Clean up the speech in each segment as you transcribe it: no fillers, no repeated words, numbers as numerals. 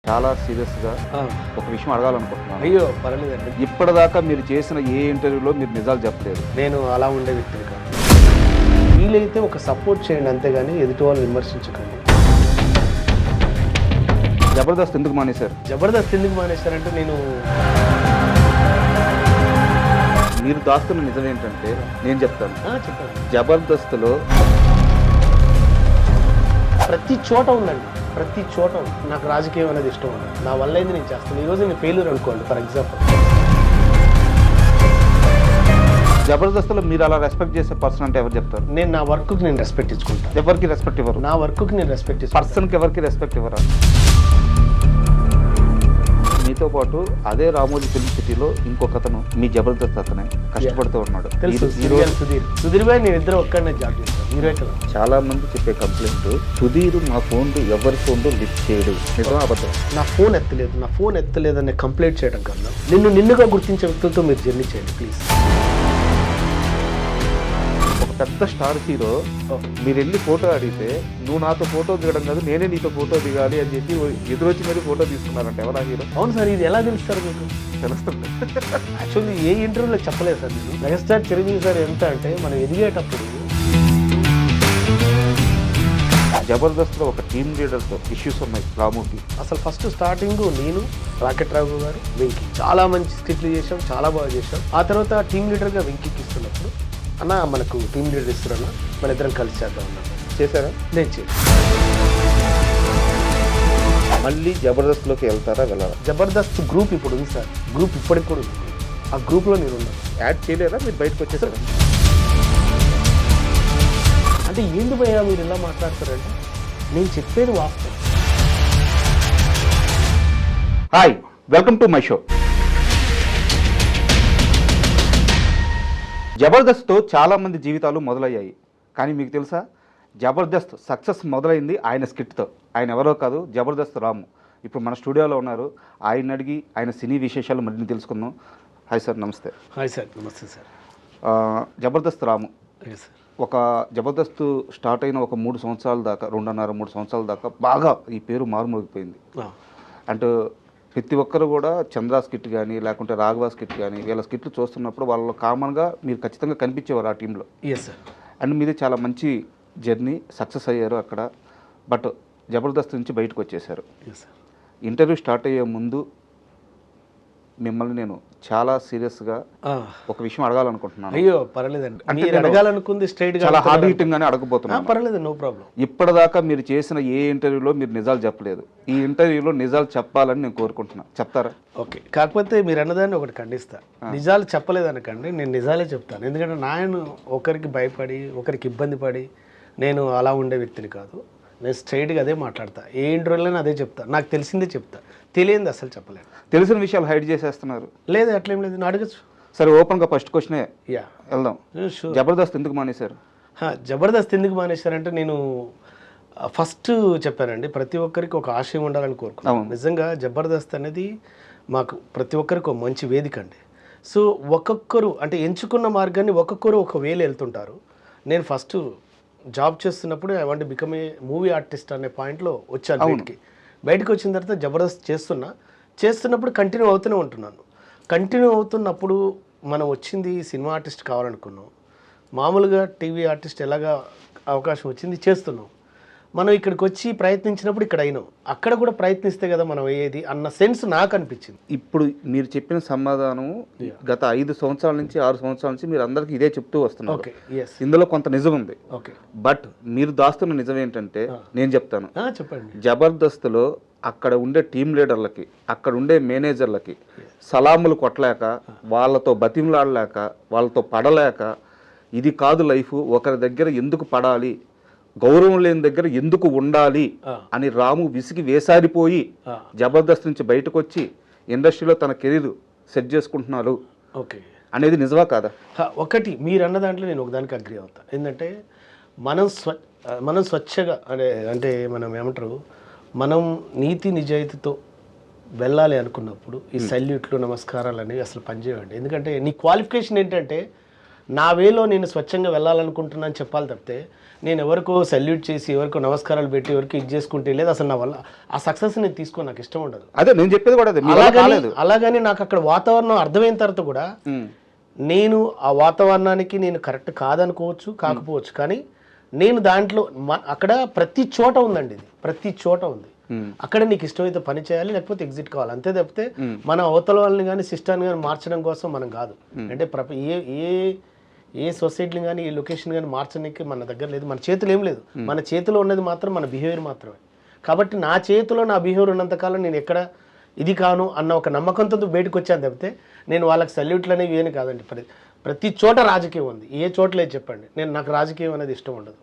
చాలా సీరియస్‌గా ఒక విషయం అడగాలనుకుంటున్నాను. అయ్యో పర్లేదండి. ఇప్పటిదాకా మీరు చేసిన ఏ ఇంటర్వ్యూలో మీరు నిజాలు చెప్పలేదు. నేను అలా ఉండే వ్యక్తిని కాదు. వీలైతే ఒక సపోర్ట్ చేయండి అంతేగాని ఎదుటి వాళ్ళు విమర్శించకండి. జబర్దస్త్ ఎందుకు మానేశారు? జబర్దస్త్ ఎందుకు మానేశారంటే మీరు దాస్తున్న నిజం ఏంటంటే నేను చెప్తాను. చెప్పండి. జబర్దస్త్‌లో ప్రతి చోట ఉందండి, ప్రతి చోట ఉంది. నాకు రాజకీయం అనేది ఇష్టం ఉండదు. నా వల్ల అయితే నేను చేస్తాను. ఈరోజు నేను ఫెయిల్యూర్ అనుకోండి ఫర్ ఎగ్జాంపుల్. జబర్దస్త్‌లో మీరు అలా రెస్పెక్ట్ చేసే పర్సన్ అంటే ఎవరు చెప్తారు? నేను నా వర్క్కి నేను రెస్పెక్ట్ ఇచ్చుకుంటాను. ఎవరికి రెస్పెక్ట్ ఇవ్వరు. నా వర్క్కి నేను రెస్పెక్ట్ ఇచ్చుకుంటాను. పర్సన్కి ఎవరికి రెస్పెక్ట్ ఇవ్వరా? మీతో పాటు అదే రామోజీ ఫిల్మ్ సిటీలో ఇంకొకతను మీ జబర్దస్త్ అతనే కష్టపడుతూ ఉన్నాడు. తెలుసు, సుధీర్ భాయ్ నేను ఇద్దరు ఒక్కడనే జాబ్ చేస్తాను. మీరే కదా. చాలా మంది చెప్పే కంప్లైంట్, సుధీర్ మా ఫోన్లు ఎవరి ఫోన్లు లిఫ్ట్ చేయడు. నిజం అబద్ధం? నా ఫోన్ ఎత్తలేదు అనే కంప్లైంట్ చేయడం కన్నా నిన్నుగా గుర్తించే వ్యక్తులతో మీరు జర్నీ చేయండి ప్లీజ్. ఒక పెద్ద స్టార్ హీరో మీరు వెళ్ళి ఫోటో అడిగితే నువ్వు నాతో ఫోటో దిగడం కాదు నేనే నీతో ఫోటో దిగాలి అని చెప్పి ఎదురొచ్చి మరి ఫోటో తీసుకున్నారంట. ఎవరా హీరో? అవును సార్, ఇది ఎలా తెలుస్తారు మీకు? తెలుస్తుంది. యాక్చువల్లీ ఏ ఇంటర్వ్యూలో చెప్పలేదు సార్. నేను మెగాస్టార్ చిరంజీవి సార్ ఎంత అంటే మనం ఎదిగేటప్పుడు జబర్దస్త్లో ఒక టీమ్ లీడర్తో ఇష్యూస్ ఉన్నాయి రాముకి. అసలు ఫస్ట్ స్టార్టింగ్ నేను, రాకెట్ రాఘు గారు, వెంకీ చాలా మంచి స్కిట్లు చేసాం, చాలా బాగా చేసాం. ఆ తర్వాత టీమ్ లీడర్గా వెంకీకి ఇస్తున్నప్పుడు అన్న మనకు టీమ్ లీడర్ ఇస్తున్నా మన ఇద్దరం కలిసి చేద్దాం అన్నాను. చేశారా? నేను చేసి మళ్ళీ జబర్దస్త్లోకి వెళ్తారా వెళ్ళారా? జబర్దస్త్ గ్రూప్ ఇప్పుడు ఉంది సార్. గ్రూప్ ఇప్పటికి కూడా ఉంది. ఆ గ్రూప్లో నేను ఉన్నాను. యాడ్ చేయలేరా? మీరు బయటకు వచ్చేసారా? అంటే ఏంది భయ్యా మీరు ఇలా మాట్లాడతారంటే నేను చెప్పేది వాస్తవం. Hi, welcome to my show. జబర్దస్త్తో చాలామంది జీవితాలు మొదలయ్యాయి. కానీ మీకు తెలుసా, జబర్దస్త్ సక్సెస్ మొదలైంది ఆయన స్కిట్తో. ఆయన ఎవరో కాదు, జబర్దస్త్ రాము. ఇప్పుడు మన స్టూడియోలో ఉన్నారు. ఆయన అడిగి ఆయన సినీ విశేషాలు మరిన్ని తెలుసుకుందాం. హాయ్ సార్, నమస్తే. హాయ్ సార్, నమస్తే సార్. జబర్దస్త్ రాము సార్ ఒక జబర్దస్త్ స్టార్ట్ అయిన ఒక 3 సంవత్సరాల దాకా, 2.5-3 సంవత్సరాల దాకా బాగా ఈ పేరు మారుమోగిపోయింది. అంటే ప్రతి ఒక్కరు కూడా చంద్రా స్కిట్ కానీ లేకుంటే రాఘవ స్కిట్ కానీ వీళ్ళ స్కిట్లు చూస్తున్నప్పుడు వాళ్ళలో కామన్గా మీరు ఖచ్చితంగా కనిపించేవారు ఆ టీంలో. Yes sir. అండ్ మీది చాలా మంచి జర్నీ, సక్సెస్ అయ్యారు అక్కడ. బట్ జబర్దస్త్ నుంచి బయటకు వచ్చేసారు. Yes sir. ఇంటర్వ్యూ స్టార్ట్ అయ్యే ముందు మిమ్మల్ని నేను చాలా సీరియస్గా ఒక విషయం అడగాలనుకుంటున్నాను. అయ్యో పర్లేదండి. మీరు అడగాలనుకుంది స్ట్రైట్ గా చాలా హార్డ్ హిట్టింగ్ గానే అడగబోతున్నాను. పర్లేదు, నో ప్రాబ్లం. ఇప్పటిదాకా మీరు చేసిన ఏ ఇంటర్వ్యూలో మీరు నిజాలు చెప్పలేదు. ఈ ఇంటర్వ్యూలో నిజాలు చెప్పాలని నేను కోరుకుంటున్నాను. చెప్తారా? ఓకే. కాకపోతే మీరు అన్నదాన్ని ఒకటి ఖండిస్తా. నిజాలు చెప్పలేదనకండి, నేను నిజాలే చెప్తాను. ఎందుకంటే నేను ఒకరికి భయపడి ఒకరికి ఇబ్బంది పడి నేను అలా ఉండే వ్యక్తిని కాదు. నేను స్ట్రైట్గా అదే మాట్లాడతా. ఏ ఇంటర్వ్యూలో అదే చెప్తా. నాకు తెలిసిందే చెప్తా, తెలియంది అసలు చెప్పలేను. తెలిసిన విషయాలు హైడ్ చేసేస్తున్నారు. లేదు అట్లేం లేదు, నేను అడగచ్చు. సరే, ఓపెన్గా ఫస్ట్ క్వశ్చనే వెళ్దాం. జబర్దస్త్ ఎందుకు మానేశారు? జబర్దస్త్ ఎందుకు మానేశారంటే నేను ఫస్ట్ చెప్పానండి, ప్రతి ఒక్కరికి ఒక ఆశయం ఉండాలని కోరుకున్నాను. నిజంగా జబర్దస్త్ అనేది మాకు ప్రతి ఒక్కరికి ఒక మంచి వేదిక అండి. సో ఒక్కొక్కరు అంటే ఎంచుకున్న మార్గాన్ని ఒక్కొక్కరు ఒక వేలు వెళ్తుంటారు. నేను ఫస్ట్ జాబ్ చేస్తున్నప్పుడు I want become a movie artist అనే పాయింట్లో వచ్చాను. బయటకు వచ్చిన తర్వాత జబర్దస్త్ చేస్తున్నప్పుడు కంటిన్యూ అవుతూనే ఉంటున్నాను. కంటిన్యూ అవుతున్నప్పుడు మనం వచ్చింది సినిమా ఆర్టిస్ట్ కావాలనుకున్నాం. మామూలుగా టీవీ ఆర్టిస్ట్ ఎలాగా అవకాశం వచ్చింది చేస్తున్నాం. మనం ఇక్కడికి వచ్చి ప్రయత్నించినప్పుడు ఇక్కడ అయినాం. అక్కడ కూడా ప్రయత్నిస్తే కదా మనం అయ్యేది అన్న సెన్స్ నాకు అనిపించింది. ఇప్పుడు మీరు చెప్పిన సమాధానం గత 5 సంవత్సరాల నుంచి 6 సంవత్సరాల నుంచి మీరు అందరికీ ఇదే చెప్తూ వస్తున్నారు. ఇందులో కొంత నిజం ఉంది. బట్ మీరు దాస్తున్న నిజం ఏంటంటే నేను చెప్తాను. చెప్పండి. జబర్దస్త్లో అక్కడ ఉండే టీం లీడర్లకి, అక్కడ ఉండే మేనేజర్లకి సలాములు కొట్టలేక, వాళ్ళతో బతిమలాడలేక, వాళ్ళతో పడలేక, ఇది కాదు లైఫ్, ఒకరి దగ్గర ఎందుకు పడాలి, గౌరవం లేని దగ్గర ఎందుకు ఉండాలి అని రాము విసిగి వేసారిపోయి జబర్దస్త్ నుంచి బయటకు వచ్చి ఇండస్ట్రీలో తన కెరీర్ సెట్ చేసుకుంటున్నారు అనేది నిజమా కాదా? ఒకటి మీరు అన్న దాంట్లో నేను ఒకదానికి అగ్రీ అవుతా. ఏంటంటే మనం స్వచ్ఛగా అంటే మనం ఏమంటారు, మనం నీతి నిజాయితీతో వెళ్ళాలి అనుకున్నప్పుడు ఈ సల్యూట్లు నమస్కారాలు అనేవి అసలు పనిచేయండి. ఎందుకంటే నీ క్వాలిఫికేషన్ ఏంటంటే నా వేలో నేను స్వచ్ఛంగా వెళ్ళాలనుకుంటున్నాను చెప్పాలి తప్పితే నేను ఎవరికో సల్యూట్ చేసి ఎవరికో నమస్కారాలు పెట్టి ఎవరికి ఇది చేసుకుంటే లేదు అసలు నా వల్ల ఆ సక్సెస్ నేను తీసుకో నాకు ఇష్టం ఉండదు. అదే నేను చెప్పేది కూడా అదే, మీ వల్ల కాలేదు. అలాగని నాకు అక్కడ వాతావరణం అర్థమైన తర్వాత కూడా నేను ఆ వాతావరణానికి నేను కరెక్ట్ కాదనుకోవచ్చు కాకపోవచ్చు, కానీ నేను దాంట్లో అక్కడ ప్రతి చోట ఉందండి, ఇది ప్రతి చోట ఉంది. అక్కడ నీకు ఇష్టమైతే పని చేయాలి లేకపోతే ఎగ్జిట్ కావాలి, అంతే తప్పితే మన అవతల వాళ్ళని కానీ సిస్టాన్ని కానీ మార్చడం కోసం మనం కాదు. అంటే ఏ సొసైటీని కానీ ఏ లొకేషన్ కానీ మార్చడానికి మన దగ్గర లేదు, మన చేతులు ఏం లేదు. మన చేతిలో ఉన్నది మాత్రం మన బిహేవియర్ మాత్రమే. కాబట్టి నా చేతిలో నా బిహేవియర్ ఉన్నంతకాలం నేను ఎక్కడ ఇది కాను అన్న ఒక నమ్మకంతో బయటకు వచ్చాను తప్పితే నేను వాళ్ళకి సల్యూట్లు అనేవి ఏమి కాదండి. ప్రతి చోట రాజకీయం ఉంది, ఏ చోట లేదు చెప్పండి. నాకు రాజకీయం అనేది ఇష్టం ఉండదు,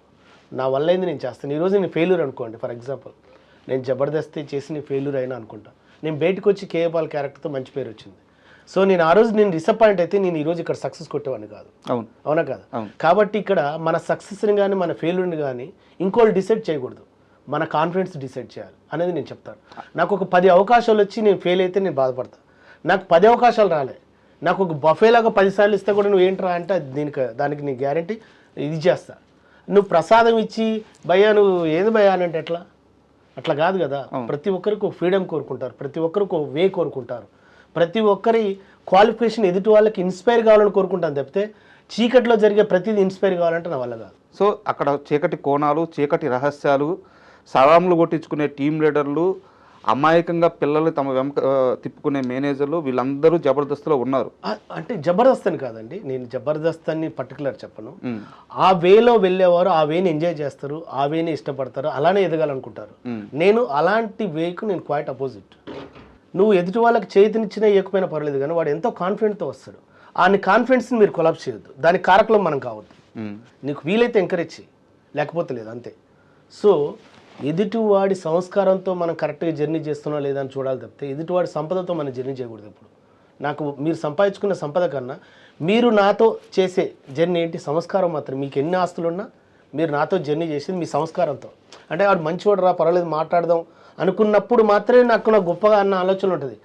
నా వల్ల అయింది నేను చేస్తాను. ఈరోజు నేను ఫెయిల్యూర్ అనుకోండి, ఫర్ ఎగ్జాంపుల్ నేను జబర్దస్త్ చేసి నేను ఫెయిల్యూర్ అయినా అనుకుంటా, నేను బయటకు వచ్చి కేఏ పాల్ క్యారెక్టర్తో మంచి పేరు వచ్చింది. సో నేను ఆ రోజు నేను డిసప్పాయింట్ అయితే నేను ఈరోజు ఇక్కడ సక్సెస్ కొట్టేవాడిని కాదు. అవునా కాదు? కాబట్టి ఇక్కడ మన సక్సెస్ని కానీ మన ఫెయిల్యూర్ని కానీ ఇంకోళ్ళు డిసైడ్ చేయకూడదు, మన కాన్ఫిడెన్స్ డిసైడ్ చేయాలి అనేది నేను చెప్తాను. నాకు ఒక 10 అవకాశాలు వచ్చి నేను ఫెయిల్ అయితే నేను బాధపడతాను. నాకు 10 అవకాశాలు రాలే, నాకు ఒక బఫేలాగా 10 సార్లు ఇస్తే కూడా నువ్వు ఏంట్రా అంటే దానికి నీ గ్యారంటీ ఇది చేస్తా. నువ్వు ప్రసాదం ఇచ్చి భయ్యా నువ్వు ఏది భయ్యా అని అంటే అట్లా కాదు కదా. ప్రతి ఒక్కరికి ఒక ఫ్రీడమ్ కోరుకుంటారు, ప్రతి ఒక్కరికి ఒక వే కోరుకుంటారు, ప్రతి ఒక్కరి క్వాలిఫికేషన్ ఎదుటి వాళ్ళకి ఇన్స్పైర్ కావాలని కోరుకుంటాను తప్పితే చీకట్లో జరిగే ప్రతిదీ ఇన్స్పైర్ కావాలంటే నా వల్ల కాదు. సో అక్కడ చీకటి కోణాలు, చీకటి రహస్యాలు, సలాములు కొట్టించుకునే టీం లీడర్లు, అమాయకంగా పిల్లలు తమ వెంక తిప్పుకునే మేనేజర్లు, వీళ్ళందరూ జబర్దస్త్లో ఉన్నారు. అంటే జబర్దస్త్ అని కాదండి, నేను జబర్దస్త్ అని పర్టికులర్ చెప్పను. ఆ వేలో వెళ్ళేవారు ఆ వేని ఎంజాయ్ చేస్తారు, ఆ వేని ఇష్టపడతారు, అలానే ఎదగాలనుకుంటారు. నేను అలాంటి వేకు నేను క్వైట్ అపోజిట్. నువ్వు ఎదుటి వాళ్ళకి చేతినిచ్చినా ఇవ్వకపోయినా పర్లేదు, కానీ వాడు ఎంతో కాన్ఫిడెంట్తో వస్తాడు. ఆ కాన్ఫిడెన్స్ని మీరు కొలాప్స్ చేయొద్దు, దానికి కారకులం మనం కావద్దు. నీకు వీలైతే ఎంకరేజ్ చేయి, లేకపోతే లేదు, అంతే. సో ఎదుటివాడి సంస్కారంతో మనం కరెక్ట్గా జర్నీ చేస్తున్నా లేదా అని చూడాలి తప్పితే ఎదుటివాడి సంపదతో మనం జర్నీ చేయకూడదు. ఇప్పుడు నాకు మీరు సంపాదించుకున్న సంపద కన్నా మీరు నాతో చేసే జర్నీ ఏంటి? సంస్కారం మాత్రం. మీకు ఎన్ని ఆస్తులున్నా మీరు నాతో జర్నీ చేసేది మీ సంస్కారంతో. అంటే వాడు మంచివాడు రా పర్వాలేదు మాట్లాడదాం అనుకున్నప్పుడు మాత్రమే నాకు గొప్పగా అన్న ఆలోచన ఉంటుంది.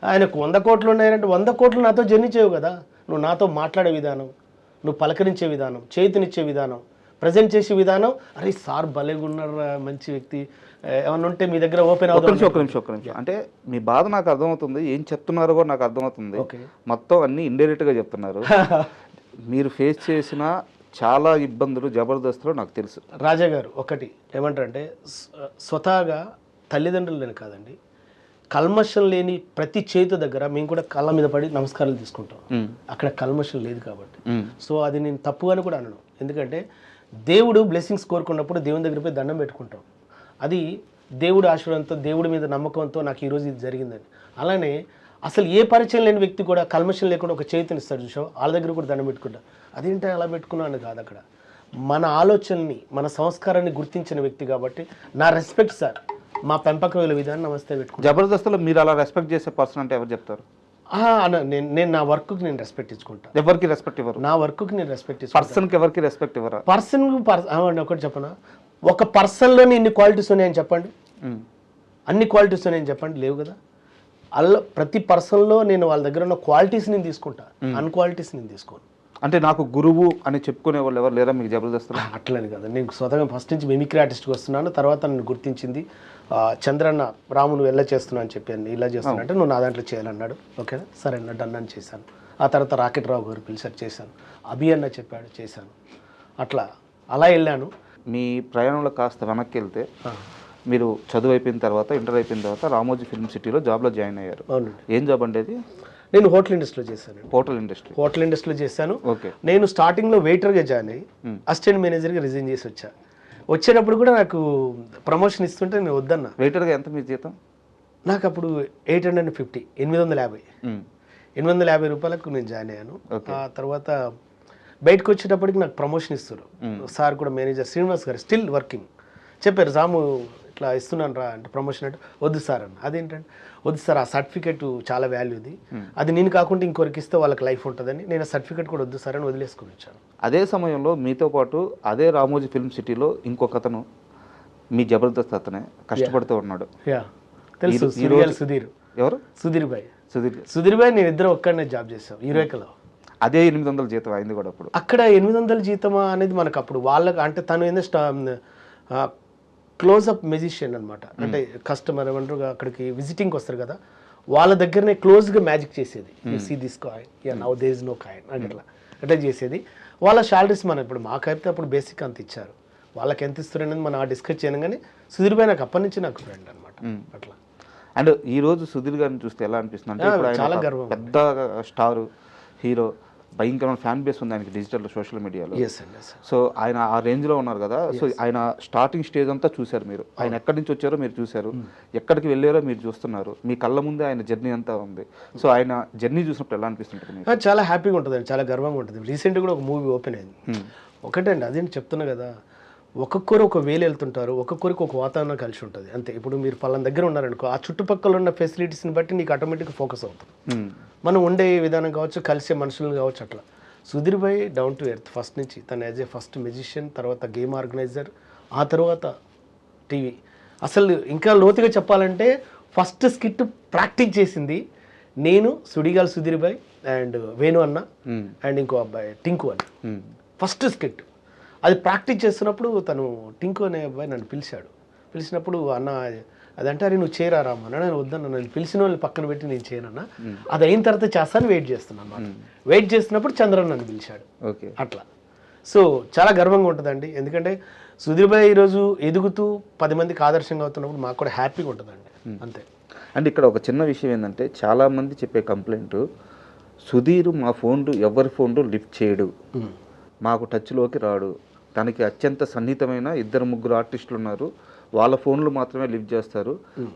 ఆయనకు 100 కోట్లు ఉన్నాయంటే 100 కోట్లు నాతో జర్నీ చేయవు కదా. నువ్వు నాతో మాట్లాడే విధానం, నువ్వు పలకరించే విధానం, చేతినిచ్చే విధానం, ప్రజెంట్ చేసే విధానం, అరే సార్ భలేగా ఉన్నారు, మంచి వ్యక్తి, ఏమన్నా ఉంటే మీ దగ్గర ఓపెన్ అవుతుంది. ఒక్క నిమిషం. అంటే మీ బాధ నాకు అర్థమవుతుంది, ఏం చెప్తున్నారో కూడా నాకు అర్థమవుతుంది. మొత్తం అన్ని ఇండైరెక్ట్గా చెప్తున్నారు. మీరు ఫేస్ చేసిన చాలా ఇబ్బందులు జబర్దస్త్లో నాకు తెలుసు. రాజా గారు ఒకటి ఏమంటారంటే స్వతహాగా తల్లిదండ్రులని కాదండి, కల్మషం లేని ప్రతి చేతు దగ్గర మేము కూడా కళ్ళ మీద పడి నమస్కారాలు తీసుకుంటాం. అక్కడ కల్మషం లేదు కాబట్టి. సో అది నేను తప్పుగాని కూడా అనను. ఎందుకంటే దేవుడు బ్లెస్సింగ్స్ కోరుకున్నప్పుడు దేవుని దగ్గర పోయి దండం పెట్టుకుంటాం. అది దేవుడి ఆశీర్వాదంతో, దేవుడి మీద నమ్మకంతో నాకు ఈరోజు ఇది జరిగిందని. అలానే అసలు ఏ పరిచయం లేని వ్యక్తి కూడా కల్మషం లేకుండా ఒక చేతిని ఇస్తాడు చూసావు, వాళ్ళ దగ్గర కూడా దండం పెట్టుకుంటా. అదేంటి అలా పెట్టుకున్నాను కాదు, అక్కడ మన ఆలోచనని మన సంస్కారాన్ని గుర్తించిన వ్యక్తి కాబట్టి నా రెస్పెక్ట్ సార్. మా పెంపకం విధానం నమస్తే పెట్టుకుంటాను. జబర్దస్త్లో మీరు అలా రెస్పెక్ట్ చేసే పర్సన్ అంటే ఎవరు చెప్తారు? నేను నా వర్క్కి నేను రెస్పెక్ట్ ఇచ్చుకుంటాను. ఎవరికి రెస్పెక్ట్ ఇవ్వరు? నా వర్క్కి నేను రెస్పెక్ట్ ఇచ్చుకుంటాను. పర్సన్కి ఎవరికి రెస్పెక్ట్ ఇవ్వరా? ఒకటి చెప్పనా, ఒక పర్సన్లోనే ఇన్ని క్వాలిటీస్ ఉన్నాయని చెప్పండి, అన్ని క్వాలిటీస్ ఉన్నాయని చెప్పండి, లేవు కదా. అలా ప్రతి పర్సన్లో నేను వాళ్ళ దగ్గర ఉన్న క్వాలిటీస్ నేను తీసుకుంటా, అన్క్వాలిటీస్ నేను తీసుకోను. అంటే నాకు గురువు అని చెప్పుకునే వాళ్ళు ఎవరు లేరా మీకు జబర్దస్త్లో? అట్లని కదా, నేను స్వతహాగా ఫస్ట్ నుంచి మిమిక్రీ ఆర్టిస్ట్కి వస్తున్నాను. తర్వాత నన్ను గుర్తించింది చంద్రన్న, రాము నువ్వు ఎలా చేస్తున్నావు అని చెప్పాను, ఇలా చేస్తున్నా అంటే నువ్వు నా దాంట్లో చేయాలన్నాడు. ఓకేనా సరే అన్న డన్ అని చేశాను. ఆ తర్వాత రాకెట్ రావు గారు పిలిచారు, చేశాను. అభి అన్న చెప్పాడు, చేశాను. అలా వెళ్ళాను. మీ ప్రయాణంలో కాస్త వెనక్కి వెళ్తే మీరు చదువు అయిపోయిన తర్వాత, ఇంటర్ అయిపోయిన తర్వాత రామోజీ ఫిల్మ్ సిటీలో జాబ్లో జాయిన్ అయ్యారు. అవునండి. ఏం జాబ్ అంటే అది? నేను హోటల్ ఇండస్ట్రీలో చేశాను. హోటల్ ఇండస్ట్రీలో చేశాను. ఓకే. నేను స్టార్టింగ్లో వెయిటర్గా జాయిన్ అయ్యి అసిస్టెంట్ మేనేజర్గా రిజైన్ చేసి వచ్చేటప్పుడు కూడా నాకు ప్రమోషన్ ఇస్తుంటే నేను వద్దన్నా. వెయిటర్గా ఎంత మీ జీతం? నాకు అప్పుడు 850, 850 రూపాయలకు నేను జాయిన్ అయ్యాను. ఆ తర్వాత బయటకు వచ్చేటప్పటికి నాకు ప్రమోషన్ ఇస్తారు. సార్ కూడా మేనేజర్ శ్రీనివాస్ గారు స్టిల్ వర్కింగ్ చెప్పారు, రాము ఇట్లా ఇస్తున్నాను రా అంటే ప్రమోషన్ అంటే వద్దు సార్ అన్న. అదేంటంటే వద్దు సార్, ఆ సర్టిఫికేట్ చాలా వాల్యూది, అది నేను కాకుండా ఇంకొకరికి ఇస్తే వాళ్ళకి లైఫ్ ఉంటుందని నేను ఆ సర్టిఫికేట్ కూడా వద్దు సార్ అని వదిలేసుకొని వచ్చాను. అదే సమయంలో మీతో పాటు అదే రామోజీ ఫిల్మ్ సిటీలో ఇంకొక అతను మీ జబర్దస్త్ అతనే కష్టపడుతూ ఉన్నాడు. తెలుసు, సుధీర్. ఎవరు? సుధీర్ భాయ్ నేను ఇద్దరు ఒక్కడనే జాబ్ చేసాం యూరేకాలో. అదే 800 జీతం అయింది కూడా అప్పుడు. అక్కడ 800 జీతమా అనేది మనకు అప్పుడు వాళ్ళకి అంటే తను ఏందో క్లోజ్అప్ మెజిషియన్ అనమాట. అంటే కస్టమర్ ఏమంటారు అక్కడికి విజిటింగ్కి వస్తారు కదా, వాళ్ళ దగ్గరనే క్లోజ్గా మ్యాజిక్ చేసేది. You see this coin, ya now there is no coin అట్లా చేసేది. వాళ్ళ శాలరీస్ మనం ఇప్పుడు మాకైతే అప్పుడు బేసిక్ అంత ఇచ్చారు, వాళ్ళకి ఎంత ఇస్తారు అనేది మనం డిస్కస్ చేయను. కానీ సుధీర్ భాయ్ నాకు అప్పటి నుంచి నాకు ఫ్రెండ్ అనమాట అట్లా. అండ్ ఈ రోజు సుధీర్ గారిని చూస్తే ఎలా అనిపిస్తుంది అంటే ఇప్పుడు ఆయన చాలా ఒక గర్వం. పెద్ద స్టార్ హీరో, భయంకరమైన ఫ్యాన్ బేస్ ఉంది ఆయనకి డిజిటల్ సోషల్ మీడియాలో. ఎస్ అండి. సో ఆయన ఆ రేంజ్లో ఉన్నారు కదా. సో ఆయన స్టార్టింగ్ స్టేజ్ అంతా చూశారు మీరు, ఆయన ఎక్కడి నుంచి వచ్చారో మీరు చూశారు, ఎక్కడికి వెళ్ళారో మీరు చూస్తున్నారు, మీ కళ్ళ ముందే ఆయన జర్నీ అంతా ఉంది. సో ఆయన జర్నీ చూసినప్పుడు ఎలా అనిపిస్తుంటుంది మీకు? చాలా హ్యాపీగా ఉంటుంది అండి, చాలా గర్వంగా ఉంటుంది. రీసెంట్గా కూడా ఒక మూవీ ఓపెన్ అయింది. ఒకటండి అదేంటి చెప్తున్నా కదా, ఒక్కొక్కరు ఒక వేలు వెళ్తుంటారు, ఒక్కొక్కరికి ఒక వాతావరణం కలిసి ఉంటుంది అంతే. ఇప్పుడు మీరు పలానా దగ్గర ఉన్నారనుకో, ఆ చుట్టుపక్కల ఉన్న ఫెసిలిటీస్ని బట్టి నీకు ఆటోమేటిక్గా ఫోకస్ అవుతుంది. మనం ఉండే విధానం కావచ్చు, కలిసే మనుషులను కావచ్చు అట్లా. సుధీర్ భాయ్ డౌన్ టు ఎర్త్ ఫస్ట్ నుంచి. తను యాజ్ ఏ ఫస్ట్ మ్యూజిషియన్, తర్వాత గేమ్ ఆర్గనైజర్, ఆ తర్వాత టీవీ. అసలు ఇంకా లోతుగా చెప్పాలంటే ఫస్ట్ స్కిట్ ప్రాక్టీస్ చేసింది నేను, సుడిగాల్ సుధీర్ భాయ్ అండ్ వేణు అన్న అండ్ ఇంకో అబ్బాయి టింకు అన్న. ఫస్ట్ స్కిట్ అది ప్రాక్టీస్ చేస్తున్నప్పుడు తను టింకు అనే అబ్బాయి నన్ను పిలిచినప్పుడు అన్న అదంటే అరే నువ్వు చేయరా రామన్నా, నేను వద్దన్నా, నన్ను పిలిచిన వాళ్ళని పక్కన పెట్టి నేను చేయనన్నా, అది అయిన తర్వాత చేస్తాను వెయిట్ చేస్తున్నాను అన్నమాట. వెయిట్ చేస్తున్నప్పుడు చంద్రన్ నన్ను పిలిచాడు. ఓకే, అట్లా. సో చాలా గర్వంగా ఉంటుందండి, ఎందుకంటే సుధీర్ భాయ్ ఈరోజు ఎదుగుతూ 10 మందికి ఆదర్శంగా అవుతున్నప్పుడు మాకు కూడా హ్యాపీగా ఉంటుందండి అంతే. అండ్ ఇక్కడ ఒక చిన్న విషయం ఏంటంటే చాలామంది చెప్పే కంప్లైంట్, సుధీర్ మా ఫోన్లు ఎవరి ఫోన్లు లిఫ్ట్ చేయడు, మాకు టచ్లోకి రాడు, తనకి అత్యంత సన్నిహితమైన 2-3 ఆర్టిస్టులు ఉన్నారు, వాళ్ళ ఫోన్లు మాత్రమే లిఫ్ట్ చేస్తారు,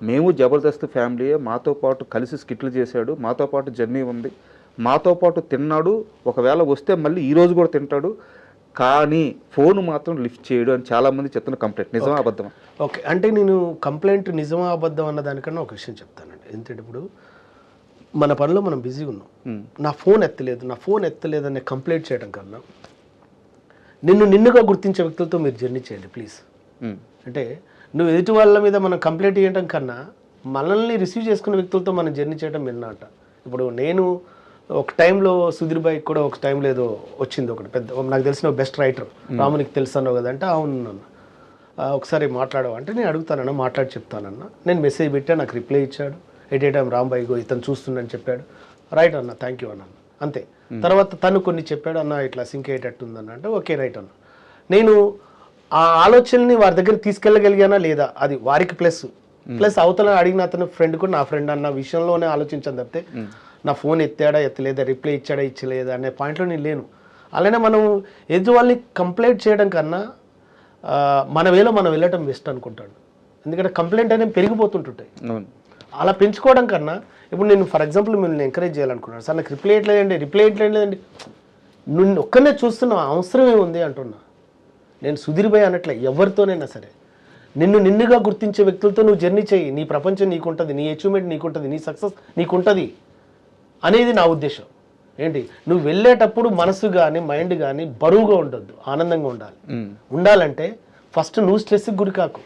మేము జబర్దస్త్ ఫ్యామిలీయే, మాతో పాటు కలిసి స్కిట్లు చేశాడు, మాతో పాటు జర్నీ ఉంది, మాతో పాటు తిన్నాడు, ఒకవేళ వస్తే మళ్ళీ ఈరోజు కూడా తింటాడు, కానీ ఫోన్ మాత్రం లిఫ్ట్ చేయడు అని చాలామంది చెప్తున్న కంప్లైంట్. నిజమా అబద్ధమా? ఓకే, అంటే నేను కంప్లైంట్ నిజమా అబద్ధం అన్న దానికన్నా ఒక విషయం చెప్తానండి. ఎందుకంటే ఇప్పుడు మన పనిలో మనం బిజీగా ఉన్నాం, నా ఫోన్ ఎత్తలేదు అనే కంప్లైంట్ చేయడం కన్నా నిన్నుగా గుర్తించే వ్యక్తులతో మీరు జర్నీ చేయండి ప్లీజ్. అంటే నువ్వు ఎదుటి వాళ్ళ మీద మనం కంప్లైంట్ చేయడం కన్నా మనల్ని రిసీవ్ చేసుకున్న వ్యక్తులతో మనం జర్నీ చేయడం విన్నమాట. ఇప్పుడు నేను ఒక టైంలో సుధీర్ భాయ్ కూడా ఒక టైంలో ఏదో వచ్చింది ఒకటి పెద్ద, నాకు తెలిసిన బెస్ట్ రైటర్ రామునికి తెలుసు అన్నావు కదా అంటే అవును అన్న, ఒకసారి మాట్లాడవు అంటే నేను అడుగుతానన్నా, మాట్లాడి చెప్తానన్నా. నేను మెసేజ్ పెట్టా, నాకు రిప్లై ఇచ్చాడు, at a time Ram Bhai go ఇతను చూస్తుందని చెప్పాడు, రైట్ అన్న థ్యాంక్ యూ అన్న అంతే. తర్వాత తను కొన్ని చెప్పాడు, అన్న ఇట్లా సింక్ అయ్యేటట్టుందన్న అంటే ఓకే రైట్ అన్న. నేను ఆ ఆలోచనని వారి దగ్గర తీసుకెళ్ళగలిగానా లేదా అది వారికి ప్లస్ అవతల అడిగిన అతను ఫ్రెండ్ కూడా నా ఫ్రెండ్ అన్న విషయంలోనే ఆలోచించాను తప్పితే నా ఫోన్ ఎత్తాడా ఎత్తలేదా, రిప్లై ఇచ్చాడా ఇచ్చలేదా అనే పాయింట్లో నేను లేను. అలానే మనం ఎదుటి వాళ్ళని కంప్లైంట్ చేయడం కన్నా మన వేలో మనం వెళ్ళటం బెస్ట్ అనుకుంటాడు. ఎందుకంటే కంప్లైంట్ అనేది పెరిగిపోతుంటుంటాయి, అలా పెంచుకోవడం కన్నా ఇప్పుడు నేను ఫర్ ఎగ్జాంపుల్ మిమ్మల్ని ఎంకరేజ్ చేయాలనుకున్నాను, సార్ నాకు రిప్లై ఎట్లేదండి నువ్వు ఒక్కనే చూస్తున్నా అవసరమే ఉంది అంటున్నా. నేను సుధీర్ భాయ్ అనట్లే, ఎవరితోనైనా సరే నిన్నుగా గుర్తించే వ్యక్తులతో నువ్వు జర్నీ చేయి, నీ ప్రపంచం నీకుంటుంది, నీ అచీవ్మెంట్ నీకుంటుంది, నీ సక్సెస్ నీకుంటుంది అనేది నా ఉద్దేశం. ఏంటి నువ్వు వెళ్ళేటప్పుడు మనసు కానీ మైండ్ కానీ బరువుగా ఉండొద్దు, ఆనందంగా ఉండాలంటే ఫస్ట్ నువ్వు స్ట్రెస్కి గురి కాకు.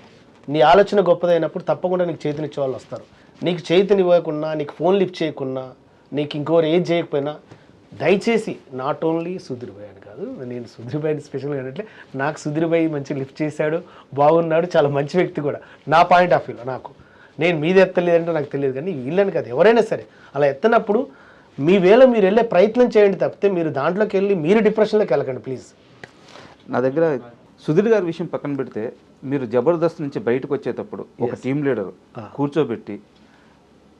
నీ ఆలోచన గొప్పదైనప్పుడు తప్పకుండా నీకు చేతినిచ్చే వాళ్ళు వస్తారు. నీకు చేతినివ్వకున్నా, నీకు ఫోన్ లిఫ్ట్ చేయకున్నా, నీకు ఇంకోరు ఏది చేయకపోయినా దయచేసి నాట్ ఓన్లీ సుధీర్ భాయ్ అని కాదు, నేను సుధీర్ భాయ్ని స్పెషల్గా అంటే నాకు సుధీర్ భాయ్ మంచి లిఫ్ట్ చేశాడు, బాగున్నాడు, చాలా మంచి వ్యక్తి కూడా నా పాయింట్ ఆఫ్ వ్యూలో. నాకు నేను మీది ఎత్తలేదంటే నాకు తెలియదు, కానీ వీళ్ళని కాదు ఎవరైనా సరే అలా ఎత్తనప్పుడు మీ వేళ మీరు వెళ్ళే ప్రయత్నం చేయండి తప్పితే మీరు దాంట్లోకి వెళ్ళి మీరు డిప్రెషన్లోకి వెళ్ళకండి ప్లీజ్. నా దగ్గర సుధీర్ గారి విషయం పక్కన పెడితే మీరు జబర్దస్త్ నుంచి బయటకు వచ్చేటప్పుడు ఒక టీం లీడర్ కూర్చోబెట్టి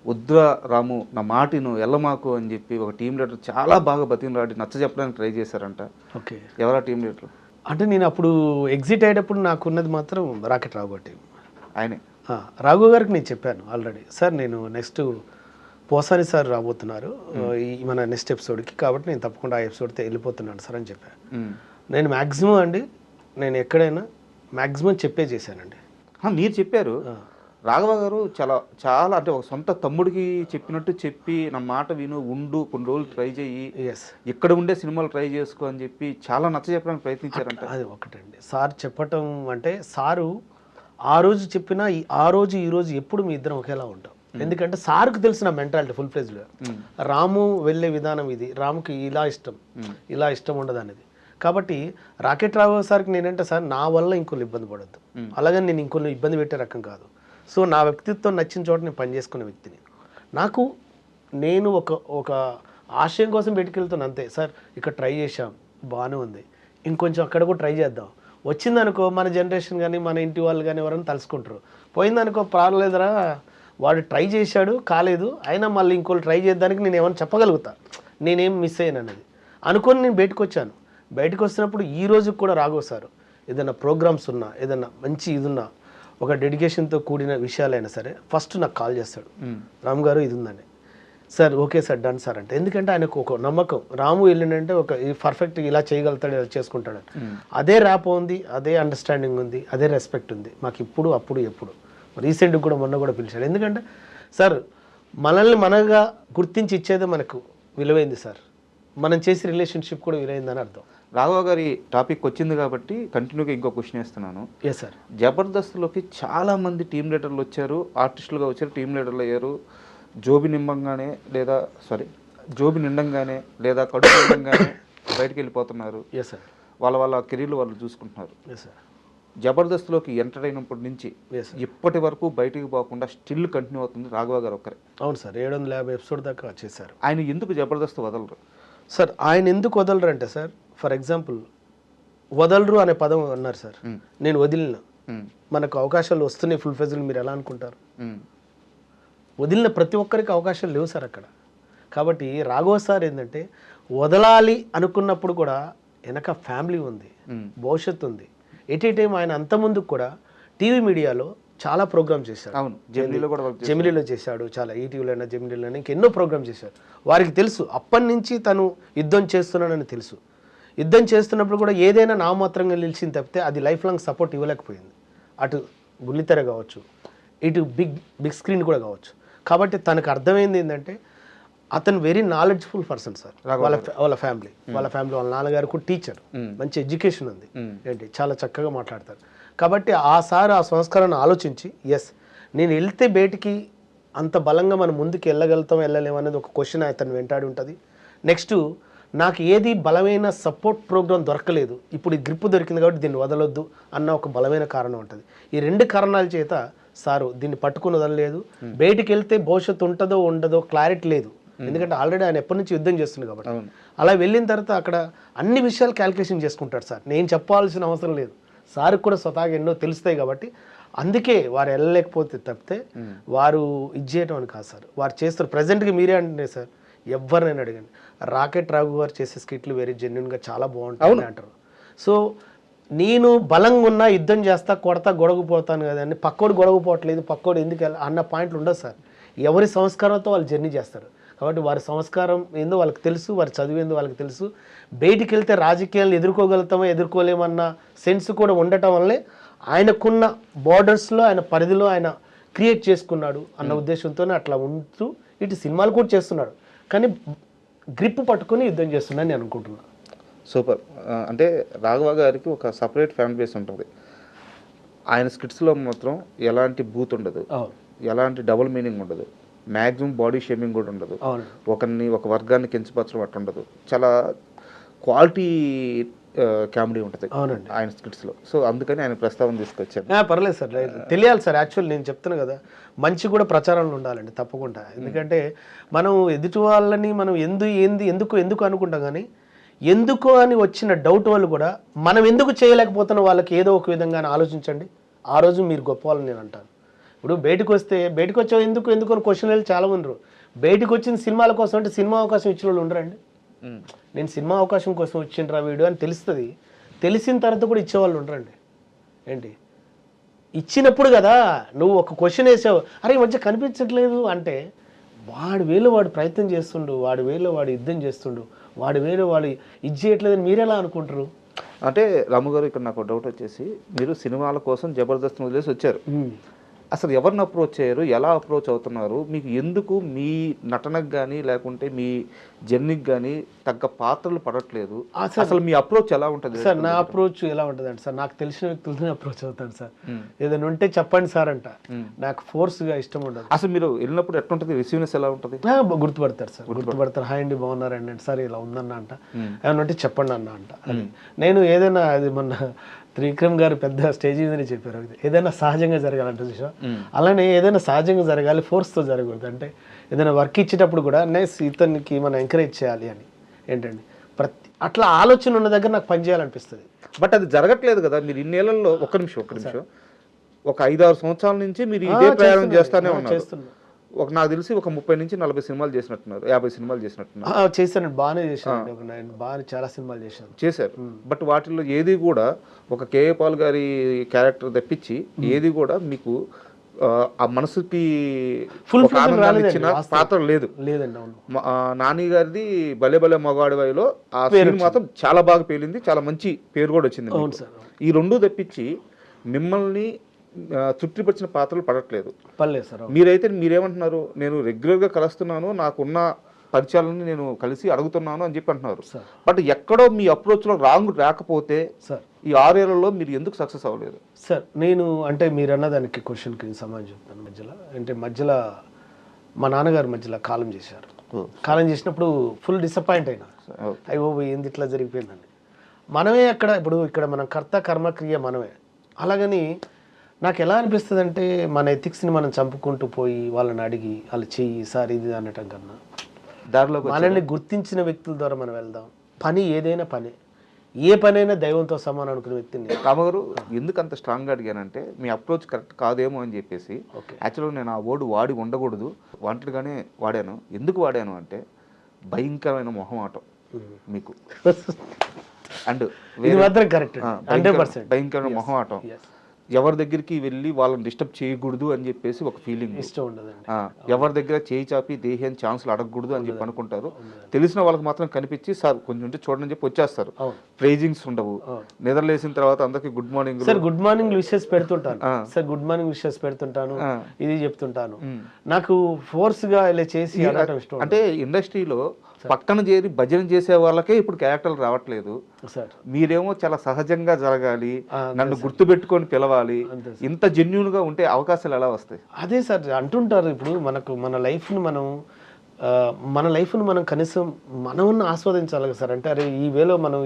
వద్దురా రాము నా మాటిను ఎల్లమాకు అని చెప్పి ఒక టీం లీడర్ చాలా బాగా బతిమలాడి నచ్చ చెప్పడానికి ట్రై చేశారంట. ఓకే, ఎవరా టీం లీడర్? అంటే నేను అప్పుడు ఎగ్జిట్ అయ్యేటప్పుడు నాకున్నది మాత్రం రాకెట్ రాఘవ టీం. ఆయనే రాఘవ గారికి నేను చెప్పాను ఆల్రెడీ, సార్ నేను నెక్స్ట్ పోసాని సార్ రాబోతున్నారు ఈ మన నెక్స్ట్ ఎపిసోడ్కి, కాబట్టి నేను తప్పకుండా ఆ ఎపిసోడ్తో వెళ్ళిపోతున్నాను సార్ అని చెప్పాను. నేను మ్యాక్సిమం అండి నేను ఎక్కడైనా మ్యాక్సిమం చెప్పే చేశానండి. మీరు చెప్పారు రాఘవ గారు చాలా చాలా అంటే ఒక సొంత తమ్ముడికి చెప్పినట్టు చెప్పి నా మాట విను ఉండు కొన్ని రోజులు ట్రై చేయి, ఇక్కడ ఉండే సినిమాలు ట్రై చేసుకో అని చెప్పి చాలా నచ్చ చెప్పడానికి ప్రయత్నించారంట. అది ఒకటండి సార్ చెప్పటం అంటే, సారు ఆ రోజు చెప్పినా ఈ రోజు ఎప్పుడు మీ ఇద్దరం ఒకేలా ఉంటాం. ఎందుకంటే సార్కు తెలిసిన మెంటాలిటీ ఫుల్ ఫ్లెజ్డ్గా రాము వెళ్ళే విధానం ఇది, రాముకి ఇలా ఇష్టం ఉండదు అనేది. కాబట్టి రాకెట్ రావు సార్కి నేనంటే సార్ నా వల్ల ఇంకొన్ని ఇబ్బంది పడద్దు, అలాగని నేను ఇంకొన్ని ఇబ్బంది పెట్టే రకం కాదు. సో నా వ్యక్తిత్వం నచ్చిన చోట నేను పనిచేసుకునే వ్యక్తిని. నేను ఒక ఆశయం కోసం పెట్టుకెళ్తాను అంతే. సార్ ఇక్కడ ట్రై చేశాం బాగానే ఉంది, ఇంకొంచెం అక్కడ కూడా ట్రై చేద్దాం. వచ్చిందనుకో మన జనరేషన్ కానీ మన ఇంటి వాళ్ళు కానీ ఎవరైనా తలుసుకుంటారు. పోయిందనుకో పర్వాలేదురా వాడు ట్రై చేశాడు కాలేదు, అయినా మళ్ళీ ఇంకోళ్ళు ట్రై చేద్దానికి నేను ఏమైనా చెప్పగలుగుతా, నేనేం మిస్ అయ్యాను అనేది అనుకొని నేను బయటకు వచ్చాను. బయటకు వచ్చినప్పుడు ఈ రోజు కూడా రాఘవ్ సార్ ఏదైనా ప్రోగ్రామ్స్ ఉన్నా, ఏదైనా మంచి ఇది ఉన్నా, ఒక డెడికేషన్తో కూడిన విషయాలైనా సరే ఫస్ట్ నాకు కాల్ చేస్తాడు, రామ్ గారు ఇది ఉందని. Sir okay sir done sir అంటే. ఎందుకంటే ఆయనకు ఒక నమ్మకం, రాము వెళ్ళిందంటే ఒక పర్ఫెక్ట్ ఇలా చేయగలుగుతాడు, ఇలా చేసుకుంటాడు. అదే ర్యాప్ ఉంది, అదే అండర్స్టాండింగ్ ఉంది, అదే రెస్పెక్ట్ ఉంది మాకు ఇప్పుడు, అప్పుడు, ఎప్పుడు. రీసెంట్గా కూడా మొన్న కూడా పిలిచాడు. ఎందుకంటే సార్ మనల్ని మనగా గుర్తించి ఇచ్చేదే మనకు విలువైంది సార్, మనం చేసే రిలేషన్షిప్ కూడా విలువైందని అర్థం. రాఘవ గారి టాపిక్ వచ్చింది కాబట్టి కంటిన్యూగా ఇంకో క్వశ్చన్ వేస్తున్నాను. Yes sir. జబర్దస్త్లోకి చాలామంది టీం లీడర్లు వచ్చారు, ఆర్టిస్టులుగా వచ్చారు, టీం లీడర్లు అయ్యారు. జోబి నిండంగానే లేదా కడుపు నిండంగానే బయటికి వెళ్ళిపోతున్నారు. Yes sir. వాళ్ళ కెరీర్లు వాళ్ళు చూసుకుంటున్నారు. Yes sir. జబర్దస్త్లోకి ఎంటర్ అయినప్పటి నుంచి ఇప్పటి వరకు బయటికి పోకుండా స్టిల్ కంటిన్యూ అవుతుంది రాఘవ గారు ఒక్కరే. అవును సార్, 750 ఎపిసోడ్ దాకా చేశారు. ఆయన ఎందుకు జబర్దస్త్ వదలరు సార్? ఆయన ఎందుకు వదలరు అంటే సార్, ఫర్ ఎగ్జాంపుల్ వదలరు అనే పదం అన్నారు సార్, నేను వదిలిన. మనకు అవకాశాలు వస్తున్నాయి ఫుల్ ఫెజులు, మీరు ఎలా అనుకుంటారు? వదిలిన ప్రతి ఒక్కరికి అవకాశాలు లేవు సార్ అక్కడ. కాబట్టి రాఘవ సార్ ఏంటంటే వదలాలి అనుకున్నప్పుడు కూడా వెనక ఫ్యామిలీ ఉంది, భవిష్యత్తు ఉంది. ఎట్ ఏ టైం ఆయన అంతకుముందుకు కూడా టీవీ మీడియాలో చాలా ప్రోగ్రామ్ చేశాడు. అవును, జెమిలీలో చేశాడు, చాలా ఈటీవీలో జెమిలీలో ఇంకెన్నో ప్రోగ్రామ్ చేశాడు. వారికి తెలుసు అప్పటి నుంచి తను యుద్ధం చేస్తున్నానని తెలుసు. యుద్ధం చేస్తున్నప్పుడు కూడా ఏదైనా నామమాత్రంగా నిలిచింది తప్పితే అది లైఫ్ లాంగ్ సపోర్ట్ ఇవ్వలేకపోయింది. అటు బుల్లితెర కావచ్చు, ఇటు బిగ్ స్క్రీన్ కూడా కావచ్చు. కాబట్టి తనకు అర్థమైంది ఏంటంటే అతను వెరీ నాలెడ్జ్ఫుల్ పర్సన్ సార్. వాళ్ళ ఫ్యామిలీ వాళ్ళ నాన్నగారు కూడా టీచర్, మంచి ఎడ్యుకేషన్ ఉంది, ఏంటి చాలా చక్కగా మాట్లాడతారు. కాబట్టి ఆ సార్ ఆ సంస్కారాన్ని ఆలోచించి ఎస్ నేను వెళ్తే బయటికి అంత బలంగా మనం ముందుకు వెళ్ళగలుగుతాం వెళ్ళలేము అనేది ఒక క్వశ్చన్ అతను వెంటాడి ఉంటుంది. నెక్స్ట్ నాకు ఏది బలమైన సపోర్ట్ ప్రోగ్రామ్ దొరకలేదు, ఇప్పుడు ఈ గ్రిప్ దొరికింది కాబట్టి దీన్ని వదలొద్దు అన్న ఒక బలమైన కారణం ఉంటుంది. ఈ రెండు కారణాల చేత సారు దీన్ని పట్టుకుని వదలలేదు. బయటికి వెళ్తే భవిష్యత్తు ఉంటుందో ఉండదో క్లారిటీ లేదు, ఎందుకంటే ఆల్రెడీ ఆయన ఎప్పటి నుంచి యుద్ధం చేస్తుంది కాబట్టి. అలా వెళ్ళిన తర్వాత అక్కడ అన్ని విషయాలు క్యాల్కులేషన్ చేసుకుంటాడు సార్. నేను చెప్పాల్సిన అవసరం లేదు, సార్కి కూడా స్వతహాగా ఎన్నో తెలుస్తాయి. కాబట్టి అందుకే వారు వెళ్ళలేకపోతే తప్పితే వారు ఇది చేయటం అని కాదు సార్, వారు చేస్తారు. ప్రజెంట్గా మీరే అంటే సార్ ఎవరినైనా అడగండి, రాకెట్ రాఘు గారు చేసే స్కిట్లు వెరీ జెన్యున్గా చాలా బాగుంటాయి అంటారు. సో నేను బలంగా ఉన్నా యుద్ధం చేస్తా కొడతా గొడవపోతాను కదా అని పక్కోడు గొడవపోవట్లేదు, పక్కోడు ఎందుకు అన్న పాయింట్లు ఉండదు సార్. ఎవరి సంస్కారంతో వాళ్ళు జర్నీ చేస్తారు. కాబట్టి వారి సంస్కారం ఏందో వాళ్ళకి తెలుసు, వారి చదువు ఏందో వాళ్ళకి తెలుసు. బయటికి వెళ్తే రాజకీయాలను ఎదుర్కోగలుగుతామో ఎదుర్కోలేమన్న సెన్స్ కూడా ఉండటం వల్లే ఆయనకున్న బార్డర్స్లో ఆయన పరిధిలో ఆయన క్రియేట్ చేసుకున్నాడు అన్న ఉద్దేశంతోనే అట్లా ఉంటూ ఇటు సినిమాలు కూడా చేస్తున్నాడు. కానీ గ్రిప్ పట్టుకొని యుద్ధం చేస్తున్నాను నేను అనుకుంటున్నాను. సూపర్. అంటే రాఘవ గారికి ఒక సపరేట్ ఫ్యాన్ బేస్ ఉంటుంది. ఆయన స్కిట్స్లో మాత్రం ఎలాంటి బూత్ ఉండదు, ఎలాంటి డబుల్ మీనింగ్ ఉండదు, మ్యాక్సిమం బాడీ షేమింగ్ కూడా ఉండదు, ఒక వర్గాన్ని కించపరచడం అట్లా ఉండదు. చాలా క్వాలిటీ కామెడీ ఉంటుంది ఆయన స్కిట్స్లో. సో అందుకని ఆయన ప్రస్తావన తీసుకొచ్చాను. పర్లేదు సార్, తెలియాలి సార్. యాక్చువల్ నేను చెప్తాను కదా, మంచి కూడా ప్రచారంలో ఉండాలండి తప్పకుండా. ఎందుకంటే మనం ఎదుటి వాళ్ళని మనం ఎందుకు అనుకుంటాం, కానీ ఎందుకు అని వచ్చిన డౌట్ వాళ్ళు కూడా మనం ఎందుకు చేయలేకపోతున్న వాళ్ళకి ఏదో ఒక విధంగా ఆలోచించండి. ఆ రోజు మీరు గొప్ప వాళ్ళని నేను అంటాను. ఇప్పుడు బయటకు వచ్చావు ఎందుకు అని క్వశ్చన్ వాళ్ళు చాలా ఉండరు. బయటకు వచ్చిన సినిమాల కోసం అంటే సినిమా అవకాశం ఇచ్చిన వాళ్ళు ఉండరండి. నేను సినిమా అవకాశం కోసం వచ్చిండ్రా వీడియో అని తెలుస్తుంది, తెలిసిన తర్వాత కూడా ఇచ్చేవాళ్ళు ఉండరండి. ఏంటి ఇచ్చినప్పుడు కదా నువ్వు ఒక క్వశ్చన్ వేసావు, అరే ఈ మధ్య కనిపించట్లేదు అంటే వాడి వేలో వాడు ప్రయత్నం చేస్తుండు, వాడి వేలో వాడు యుద్ధం చేస్తుండు, వాడి వేలో వాడు ఇది చేయట్లేదని మీరెలా అనుకుంటారు? అంటే రాము గారు ఇక్కడ నాకు డౌట్ వచ్చేసి, మీరు సినిమాల కోసం జబర్దస్త్ వదిలేసి వచ్చారు, అసలు ఎవరిని అప్రోచ్ అయ్యారు, ఎలా అప్రోచ్ అవుతున్నారు, మీకు ఎందుకు మీ నటనకు కానీ లేకుంటే మీ జర్నీకి కానీ తగ్గ పాత్రలు పడట్లేదు, అసలు మీ అప్రోచ్ ఎలా ఉంటుంది సార్? నా అప్రోచ్ ఎలా ఉంటుంది అంటే సార్, నాకు తెలిసిన వ్యక్తులతో అప్రోచ్ అవుతాను సార్. ఏదైనా ఉంటే చెప్పండి సార్ అంట. నాకు ఫోర్స్గా ఇష్టం ఉండదు. అసలు మీరు వెళ్ళినప్పుడు ఎట్లా ఉంటుంది, రిసీవ్నెస్ ఎలా ఉంటుంది? గుర్తుపడతారు సార్, గుర్తుపడతారు. హాయ్ అండి, బాగున్నారండి అంటే, సార్ ఇలా ఉందన్న అంట, ఏమన్నా ఉంటే చెప్పండి అన్న అంట. నేను ఏదైనా, అది మొన్న త్రివిక్రమ్ గారు పెద్ద స్టేజ్ మీదనే చెప్పారు, ఏదైనా సహజంగా జరగాలంటే చూసా, అలానే ఏదైనా సహజంగా జరగాలి, ఫోర్స్తో జరగకూడదు. అంటే ఏదైనా వర్క్ ఇచ్చేటప్పుడు కూడా నెక్స్ట్ ఇతనికి మనం ఎంకరేజ్ చేయాలి అని ఏంటండి, అట్లా ఆలోచన ఉన్న దగ్గర నాకు పని చేయాలనిపిస్తుంది. బట్ అది జరగట్లేదు కదా. మీరు ఇన్నేళ్లలో ఒక్క నిమిషం ఒక 5-6 సంవత్సరాల నుంచి మీరు ఇదే ప్రయాణం చేస్తానే ఉన్నారు. నాకు తెలిసి ఒక 30 నుంచి 40 సినిమాలు చేసినట్టున్నారు, 50 సినిమాలు చేసినట్టున్నారు. చేశాను, బాగానే చేశాను, బాగా చాలా సినిమాలు చేశారు. బట్ వాటిల్లో ఏది కూడా ఒక కేఏ పాల్ గారి క్యారెక్టర్ తప్పించి ఏది కూడా మీకు ఆ మనసుకి ఫుల్ ఇచ్చిన పాత్ర లేదు. లేదండి. నాని గారిది భలే భలే మగాడివైలో ఆ సీన్ మాత్రం చాలా బాగా పేలింది, చాలా మంచి పేరు కూడా వచ్చింది. ఈ రెండు తప్పించి మిమ్మల్ని తృప్తిపరిచిన పాత్రలు పడట్లేదు. మీరైతే మీరేమంటున్నారు, నేను రెగ్యులర్గా కలుస్తున్నాను, నాకున్న పరిచయాలను నేను కలిసి అడుగుతున్నాను అని చెప్పి అంటున్నారు. బట్ ఎక్కడో మీ అప్రోచ్లో రాంగ్ రాకపోతే ఈ 6 ఏళ్లలో మీరు ఎందుకు సక్సెస్ అవ్వలేదు? సార్ నేను అంటే మీరు అన్నదానికి క్వశ్చన్కి సమాధానం చెప్తాను. మధ్యలో మా నాన్నగారు మధ్యలో కాలం చేశారు. కాలం చేసినప్పుడు ఫుల్ డిసప్పాయింట్ అయినా, అయ్యో ఏంది ఇట్లా జరిగిపోయిందండి. మనమే అక్కడ, ఇప్పుడు ఇక్కడ మనం కర్త కర్మక్రియ మనమే. అలాగని నాకు ఎలా అనిపిస్తుంది అంటే, మన ఎథిక్స్ని మనం చంపుకుంటూ పోయి వాళ్ళని అడిగి వాళ్ళు చెయ్యి సార్ ఇది అనటం కన్నా, దారిలో మనల్ని గుర్తించిన వ్యక్తుల ద్వారా మనం వెళ్దాం. పని ఏదైనా పని, ఏ పనైనా దైవంతో సమానం అనుకునే వ్యక్తిని. రామగారు ఎందుకు అంత స్ట్రాంగ్గా అడిగానంటే, మీ అప్రోచ్ కరెక్ట్ కాదేమో అని చెప్పేసి. యాక్చువల్గా నేను ఆ వర్డ్ వాడి ఉండకూడదు, వాంటెడ్గానే వాడాను. ఎందుకు వాడాను అంటే, భయంకరమైన మొహమాటం మీకు. అండ్ మాత్రం కరెక్ట్, 100% భయంకరమైన మొహమాటం. ఎవరి దగ్గరికి వెళ్ళి వాళ్ళని డిస్టర్బ్ చేయకూడదు అని చెప్పేసి ఒక ఫీలింగ్, ఇష్టం ఉండదండి. ఎవరి దగ్గర చేయి చాపి దేహాన్ని ఛాన్సులు అడగకూడదు అని చెప్పి అనుకుంటారు. తెలిసిన వాళ్ళకి మాత్రం కనిపించి సార్ కొంచెం ఉంటే చూడని చెప్పి వచ్చేస్తారు. ప్రైజింగ్స్ ఉండవు. నిద్రలేసిన తర్వాత అందరికి good morning sir, good morning wishes పెడుతుంటాను సార్, గుడ్ మార్నింగ్ విషెస్ పెడుతుంటాను, ఇది చెప్తుంటాను. నాకు ఫోర్స్ గా ఇలా చేసి ఇష్టం. అంటే ఇండస్ట్రీలో పక్కన చేరి భజన చేసే వాళ్ళకే ఇప్పుడు క్యారెక్టర్లు రావట్లేదు. మీరేమో చాలా సహజంగా జరగాలి, నన్ను గుర్తుపెట్టుకొని పిలవాలి, ఇంత జెన్యూన్ గా ఉంటే అవకాశాలు ఎలా వస్తాయి? అదే సార్ అంటుంటారు. ఇప్పుడు మన లైఫ్ను మనం కనీసం మనం ఆస్వాదించాలి సార్. అంటే అరే ఈ వేలో మనం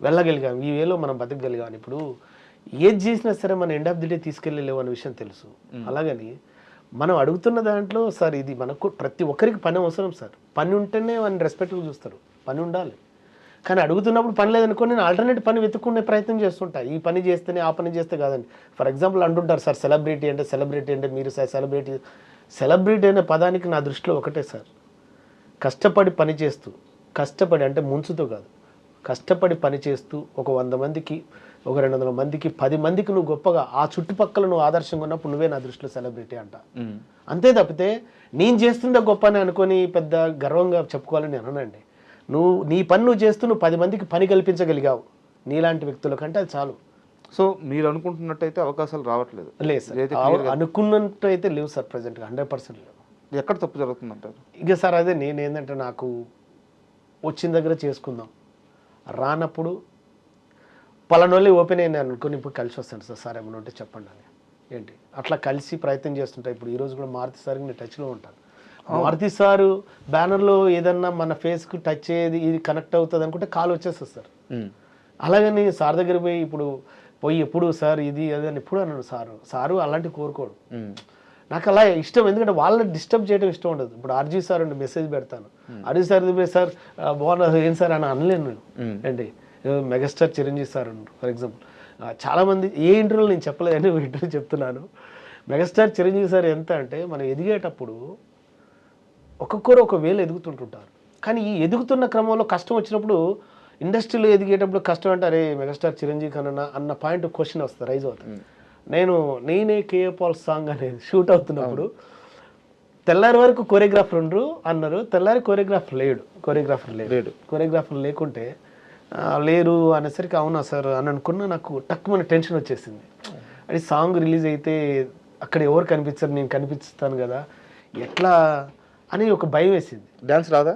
వెళ్ళగలిగాం, ఈ వేలో మనం బతకగలిగాం. ఇప్పుడు ఏది చేసినా సరే మన ఎండ్ ఆఫ్ ది డే తీసుకెళ్ళలేవు అనే విషయం తెలుసు. అలాగని మనం అడుగుతున్న దాంట్లో సార్, ఇది మనకు ప్రతి ఒక్కరికి పని అవసరం సార్. పని ఉంటేనే వాళ్ళని రెస్పెక్ట్గా చూస్తారు, పని ఉండాలి. కానీ అడుగుతున్నప్పుడు పని లేదనుకో, నేను ఆల్టర్నేట్ పని వెతుక్కునే ప్రయత్నం చేస్తుంటా. ఈ పని చేస్తేనే ఆ పని చేస్తే కాదండి. ఫర్ ఎగ్జాంపుల్ అంటుంటారు సార్, సెలబ్రిటీ అంటే మీరు సార్ సెలబ్రిటీ అనే పదానికి నా దృష్టిలో ఒకటే సార్, కష్టపడి పని చేస్తూ, కష్టపడి అంటే ముంచుతో కాదు, కష్టపడి పని చేస్తూ ఒక 100 మందికి, ఒక 200 మందికి, 10 మందికి నువ్వు గొప్పగా ఆ చుట్టుపక్కల నువ్వు ఆదర్శంగా ఉన్నప్పుడు నువ్వే నా దృష్టిలో సెలబ్రిటీ అంట. అంతే తప్పితే నేను చేస్తుండే గొప్ప అని అనుకొని పెద్ద గర్వంగా చెప్పుకోవాలని అనండి. నీ పని నువ్వు చేస్తూ నువ్వు 10 మందికి పని కల్పించగలిగావు నీలాంటి వ్యక్తుల కంటే అది చాలు. సో మీరు అనుకుంటున్నట్టయితే అవకాశాలు రావట్లేదు? లేదు సార్, అనుకున్నట్టు అయితే లేవు సార్, ప్రజెంట్గా 100% లేవు. ఎక్కడ తప్పు జరుగుతుందంటారు? ఇక సార్ అదే నేనేంటంటే, నాకు వచ్చిన దగ్గర చేసుకుందాం, రానప్పుడు పలానోళ్ళే ఓపెన్ అయినా అనుకుని ఇప్పుడు కలిసి వస్తాను సార్ ఏమైనా ఉంటే చెప్పండి అని. ఏంటి అట్లా కలిసి ప్రయత్నం చేస్తుంటా. ఇప్పుడు ఈరోజు కూడా మారుతి సార్కి నేను టచ్లో ఉంటాను. మారుతి సారు బ్యానర్లో ఏదన్నా మన ఫేస్కి టచ్ అయ్యేది, ఇది కనెక్ట్ అవుతుంది అనుకుంటే కాల్ వచ్చేస్తుంది సార్. అలాగని సార్ దగ్గర పోయి ఎప్పుడు సార్ ఇది అది అని ఎప్పుడు అన్నాడు సారు అలాంటివి కోరుకోడు. నాకు అలా ఇష్టం, ఎందుకంటే వాళ్ళని డిస్టర్బ్ చేయడం ఇష్టం ఉండదు. ఇప్పుడు ఆర్జీ సార్ అంటే మెసేజ్ పెడతాను, ఆర్జీ సార్ సార్ బాగున్నారు ఏం సార్ అని అనలేను నేను. ఏంటి మెగాస్టార్ చిరంజీవి సార్ ఉన్నారు ఫర్ ఎగ్జాంపుల్. చాలామంది ఏ ఇంటర్వ్యూలో నేను చెప్పలేదని ఇంటర్వ్యూ చెప్తున్నాను. మెగాస్టార్ చిరంజీవి సార్ ఎంత అంటే, మనం ఎదిగేటప్పుడు ఒక్కొక్కరు ఒక వేలు ఎదుగుతుంటుంటారు. కానీ ఈ ఎదుగుతున్న క్రమంలో కష్టం వచ్చినప్పుడు, ఇండస్ట్రీలో ఎదిగేటప్పుడు కష్టం అంటే అరే మెగాస్టార్ చిరంజీవి కన్నా అన్న పాయింట్ క్వశ్చన్ వస్తుంది, రైజ్ అవుతుంది. నేనే కేఏ పాల్ సాంగ్ అనేది షూట్ అవుతున్నప్పుడు తెల్లారి వరకు కొరియోగ్రాఫర్ ఉండరు అన్నారు. తెల్లారి కొరియోగ్రాఫర్ లేకుంటే లేరు అనేసరికి అవునా సార్ అని అనుకున్నా. నాకు టక్కుమని టెన్షన్ వచ్చేసింది. అది సాంగ్ రిలీజ్ అయితే అక్కడ ఎవరు కనిపించరు, నేను కనిపిస్తాను కదా ఎట్లా అని ఒక భయం వేసింది. డాన్స్ రాదా?